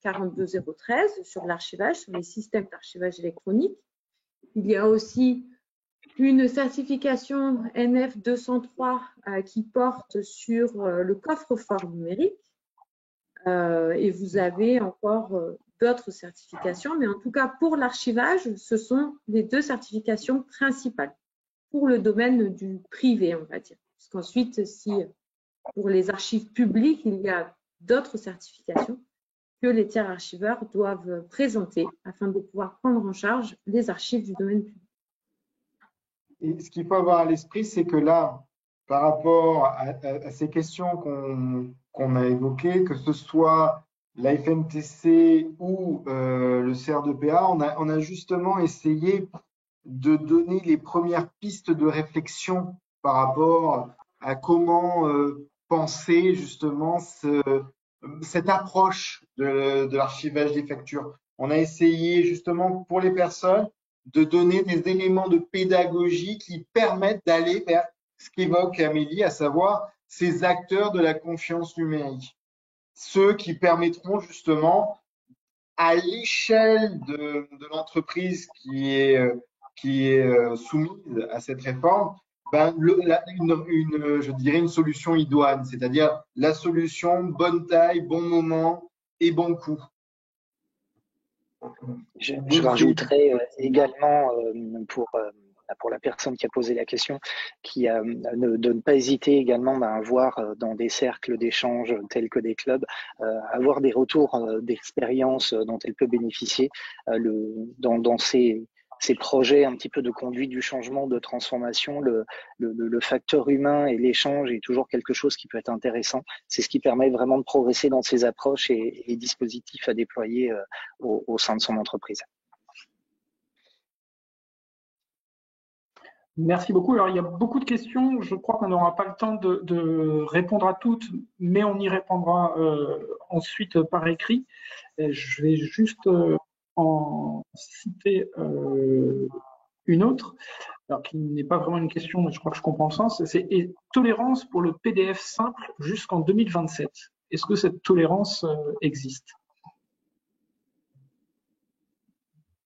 S3: 42013 sur l'archivage, sur les systèmes d'archivage électronique. Il y a aussi une certification NF 203 qui porte sur le coffre-fort numérique. Et vous avez encore d'autres certifications, mais en tout cas pour l'archivage, ce sont les deux certifications principales pour le domaine du privé, on va dire. Parce qu'ensuite, si pour les archives publiques, il y a d'autres certifications que les tiers archiveurs doivent présenter afin de pouvoir prendre en charge les archives du domaine public.
S4: Et ce qu'il faut avoir à l'esprit, c'est que là, par rapport à ces questions qu'on a évoquées, que ce soit la FNTC ou le CR2PA, on a justement essayé de donner les premières pistes de réflexion par rapport à comment penser justement cette approche de l'archivage des factures. On a essayé justement pour les personnes de donner des éléments de pédagogie qui permettent d'aller vers ce qu'évoque Amélie, à savoir ces acteurs de la confiance numérique. Ceux qui permettront justement à l'échelle de l'entreprise qui est soumise à cette réforme, Je dirais une solution idoine, c'est-à-dire la solution bonne taille, bon moment et bon coût.
S5: Je rajouterais également pour la personne qui a posé la question, de ne pas hésiter également à avoir dans des cercles d'échange tels que des clubs, avoir des retours d'expérience dont elle peut bénéficier dans ces projets un petit peu de conduite du changement, de transformation. Le facteur humain et l'échange est toujours quelque chose qui peut être intéressant. C'est ce qui permet vraiment de progresser dans ces approches et les dispositifs à déployer au sein de son entreprise.
S1: Merci beaucoup. Alors, il y a beaucoup de questions. Je crois qu'on n'aura pas le temps de répondre à toutes, mais on y répondra ensuite par écrit. Et je vais juste en citer une autre, alors qui n'est pas vraiment une question, mais je crois que je comprends le sens. C'est tolérance pour le PDF simple jusqu'en 2027. Est-ce que cette tolérance existe?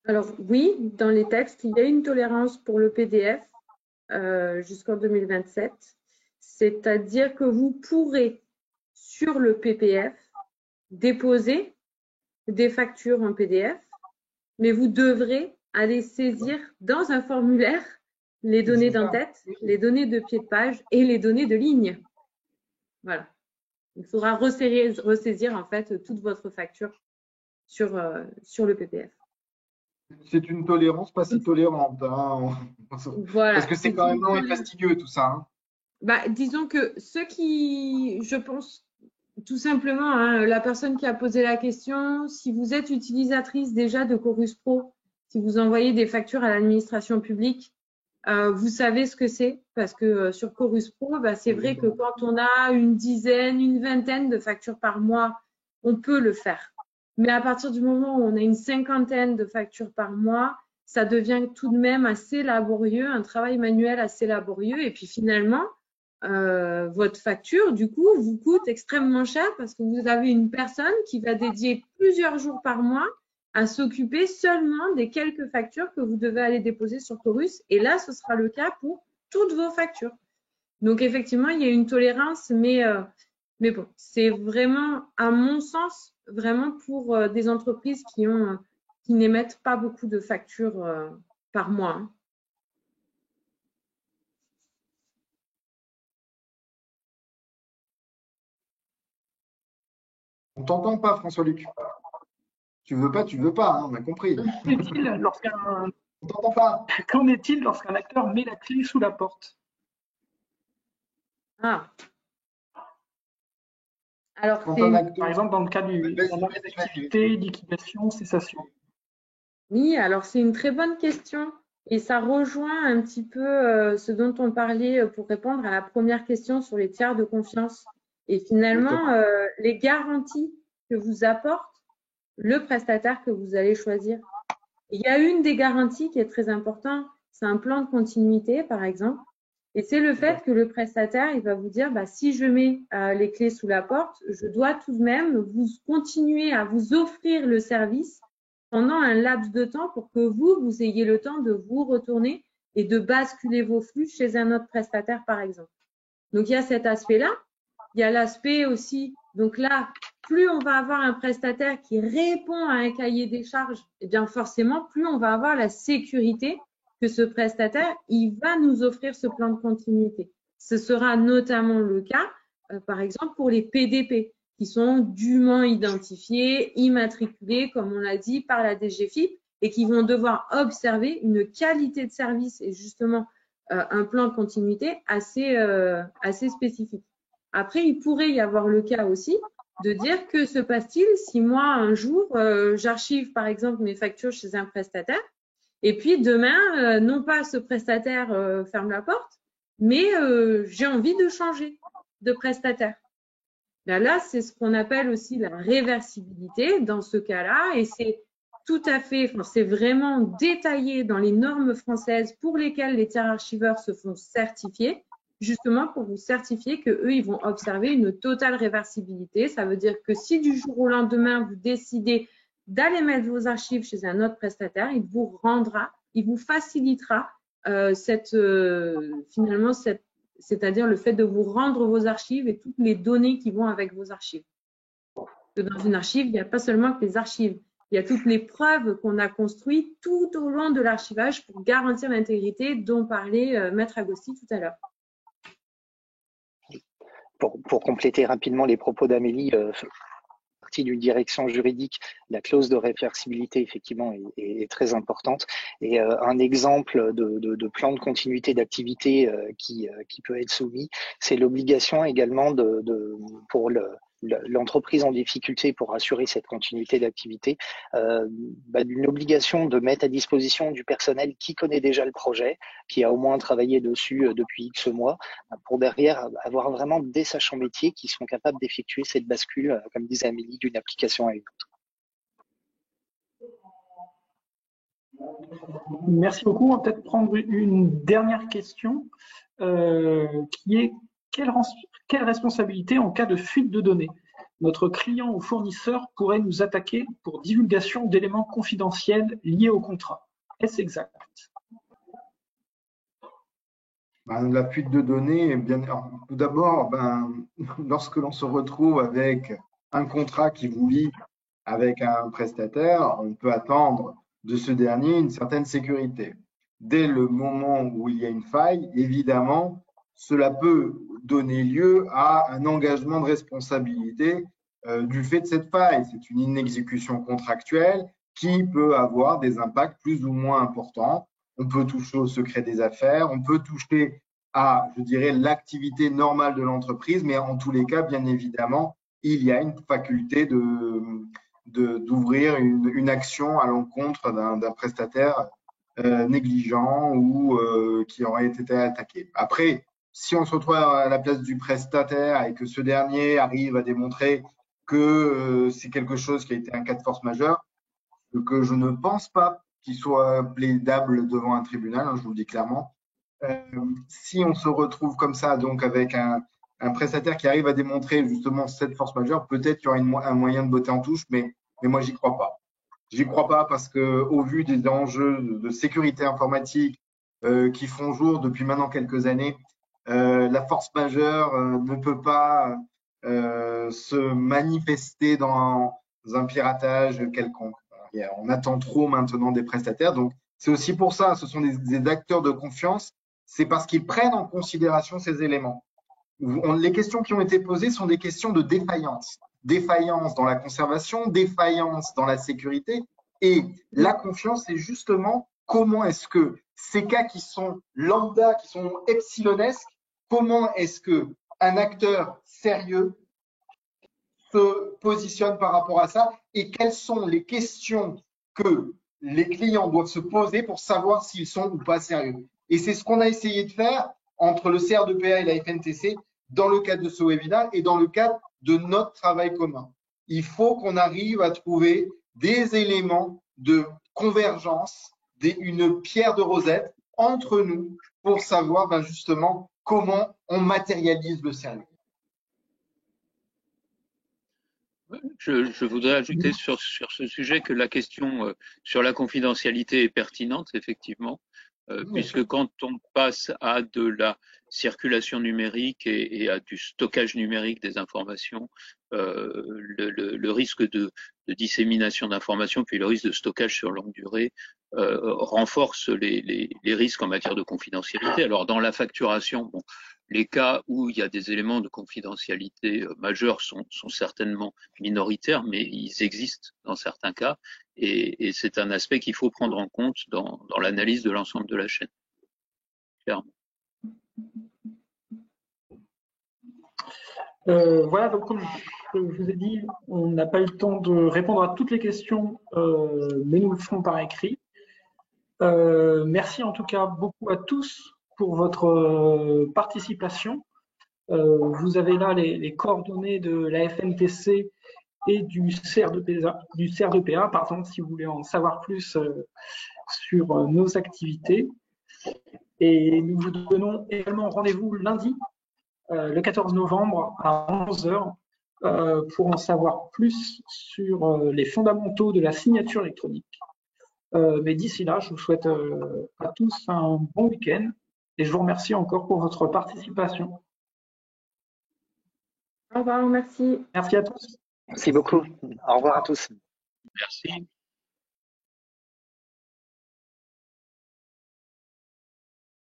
S3: Alors oui, dans les textes, il y a une tolérance pour le PDF jusqu'en 2027. C'est-à-dire que vous pourrez, sur le PPF, déposer des factures en PDF, mais vous devrez aller saisir dans un formulaire les données d'en-tête, les données de pied de page et les données de ligne. Voilà. Il faudra ressaisir en fait toute votre facture sur le PPF.
S4: C'est une tolérance pas si tolérante. Hein. Voilà, parce que c'est quand même long et fastidieux tout ça. Hein.
S3: Bah, disons que ceux qui, je pense, tout simplement, hein, la personne qui a posé la question, si vous êtes utilisatrice déjà de Chorus Pro, si vous envoyez des factures à l'administration publique, vous savez ce que c'est, parce que sur Chorus Pro, bah, c'est vrai que quand on a une dizaine, une vingtaine de factures par mois, on peut le faire. Mais à partir du moment où on a une cinquantaine de factures par mois, ça devient tout de même assez laborieux, un travail manuel assez laborieux. Et puis finalement, votre facture, du coup, vous coûte extrêmement cher parce que vous avez une personne qui va dédier plusieurs jours par mois à s'occuper seulement des quelques factures que vous devez aller déposer sur Chorus. Et là, ce sera le cas pour toutes vos factures. Donc, effectivement, il y a une tolérance, mais bon, c'est vraiment, à mon sens, vraiment pour des entreprises qui n'émettent pas beaucoup de factures par mois. Hein.
S4: On t'entend pas, François-Luc. Tu veux pas, hein, on a compris.
S1: On t'entend pas. Qu'en est-il lorsqu'un acteur met la clé sous la porte?
S3: Ah. Alors,
S1: par exemple, dans le cas d'un arrêt d'activité, liquidation, cessation.
S3: Oui, alors c'est une très bonne question et ça rejoint un petit peu ce dont on parlait pour répondre à la première question sur les tiers de confiance. Et finalement, les garanties que vous apporte le prestataire que vous allez choisir. Il y a une des garanties qui est très importante, c'est un plan de continuité, par exemple. Et c'est le fait que le prestataire, il va vous dire, bah, si je mets les clés sous la porte, je dois tout de même vous continuer à vous offrir le service pendant un laps de temps pour que vous ayez le temps de vous retourner et de basculer vos flux chez un autre prestataire, par exemple. Donc, il y a cet aspect-là. Il y a l'aspect aussi, donc là, plus on va avoir un prestataire qui répond à un cahier des charges, eh bien forcément, plus on va avoir la sécurité que ce prestataire, il va nous offrir ce plan de continuité. Ce sera notamment le cas, par exemple, pour les PDP, qui sont dûment identifiés, immatriculés, comme on l'a dit, par la DGFiP, et qui vont devoir observer une qualité de service et justement un plan de continuité assez spécifique. Après, il pourrait y avoir le cas aussi de dire que se passe-t-il si moi, un jour, j'archive par exemple mes factures chez un prestataire et puis demain, non pas ce prestataire ferme la porte, mais j'ai envie de changer de prestataire. Là, c'est ce qu'on appelle aussi la réversibilité dans ce cas-là et c'est tout à fait, c'est vraiment détaillé dans les normes françaises pour lesquelles les tiers archiveurs se font certifier, justement pour vous certifier qu'eux, ils vont observer une totale réversibilité. Ça veut dire que si du jour au lendemain, vous décidez d'aller mettre vos archives chez un autre prestataire, il vous rendra, il vous facilitera finalement, c'est-à-dire le fait de vous rendre vos archives et toutes les données qui vont avec vos archives. Dans une archive, il n'y a pas seulement que les archives, il y a toutes les preuves qu'on a construites tout au long de l'archivage pour garantir l'intégrité dont parlait Maître Agosti tout à l'heure.
S5: Pour compléter rapidement les propos d'Amélie, partie d'une direction juridique, la clause de réversibilité effectivement est très importante. Et un exemple de plan de continuité d'activité qui peut être soumis, c'est l'obligation également pour l'entreprise en difficulté pour assurer cette continuité d'activité, d'une obligation de mettre à disposition du personnel qui connaît déjà le projet, qui a au moins travaillé dessus depuis X mois, pour derrière avoir vraiment des sachants métiers qui sont capables d'effectuer cette bascule, comme disait Amélie, d'une application à une autre.
S1: Merci beaucoup. On va peut-être prendre une dernière question qui est quelle responsabilité en cas de fuite de données? Notre client ou fournisseur pourrait nous attaquer pour divulgation d'éléments confidentiels liés au contrat. Est-ce exact?
S4: La fuite de données, tout d'abord, lorsque l'on se retrouve avec un contrat qui vous lie avec un prestataire, on peut attendre de ce dernier une certaine sécurité. Dès le moment où il y a une faille, évidemment, cela peut donner lieu à un engagement de responsabilité du fait de cette faille. C'est une inexécution contractuelle qui peut avoir des impacts plus ou moins importants. On peut toucher au secret des affaires, on peut toucher à, je dirais, l'activité normale de l'entreprise, mais en tous les cas, bien évidemment, il y a une faculté d'ouvrir une action à l'encontre d'un prestataire négligent ou qui aurait été attaqué. Après, si on se retrouve à la place du prestataire et que ce dernier arrive à démontrer que c'est quelque chose qui a été un cas de force majeure, que je ne pense pas qu'il soit plaidable devant un tribunal, je vous le dis clairement. Si on se retrouve comme ça, donc avec un prestataire qui arrive à démontrer justement cette force majeure, peut-être qu'il y aura un moyen de botter en touche, mais moi, j'y crois pas. J'y crois pas parce que, au vu des enjeux de sécurité informatique qui font jour depuis maintenant quelques années, la force majeure ne peut pas se manifester dans un piratage quelconque. On attend trop maintenant des prestataires, donc c'est aussi pour ça, ce sont des acteurs de confiance, c'est parce qu'ils prennent en considération ces éléments. Les questions qui ont été posées sont des questions de défaillance. Défaillance dans la conservation, défaillance dans la sécurité. Et la confiance, c'est justement comment est-ce que ces cas qui sont lambda, qui sont epsilonesques, comment est-ce qu'un acteur sérieux se positionne par rapport à ça et quelles sont les questions que les clients doivent se poser pour savoir s'ils sont ou pas sérieux. Et c'est ce qu'on a essayé de faire entre le CR2PA et la FNTC dans le cadre de ce webinaire et dans le cadre de notre travail commun. Il faut qu'on arrive à trouver des éléments de convergence, une pierre de Rosette entre nous pour savoir justement comment on matérialise le sérieux.
S2: Je voudrais ajouter sur ce sujet que la question sur la confidentialité est pertinente, effectivement, puisque quand on passe à de la circulation numérique et à du stockage numérique des informations, le risque de dissémination d'informations puis le risque de stockage sur longue durée renforce les risques en matière de confidentialité. Alors dans la facturation, bon, les cas où il y a des éléments de confidentialité majeurs sont certainement minoritaires, mais ils existent dans certains cas, et c'est un aspect qu'il faut prendre en compte dans l'analyse de l'ensemble de la chaîne. Clairement.
S1: Voilà, donc comme je vous ai dit, on n'a pas eu le temps de répondre à toutes les questions, mais nous le ferons par écrit. Merci en tout cas beaucoup à tous pour votre participation. Vous avez là les coordonnées de la FNTC et du CR2PA, pardon, si vous voulez en savoir plus sur nos activités. Et nous vous donnons également rendez-vous lundi, le 14 novembre à 11h, pour en savoir plus sur les fondamentaux de la signature électronique. Mais d'ici là, je vous souhaite à tous un bon week-end et je vous remercie encore pour votre participation.
S3: Au revoir, merci.
S1: Merci à tous.
S5: Merci beaucoup. Au revoir à tous.
S2: Merci.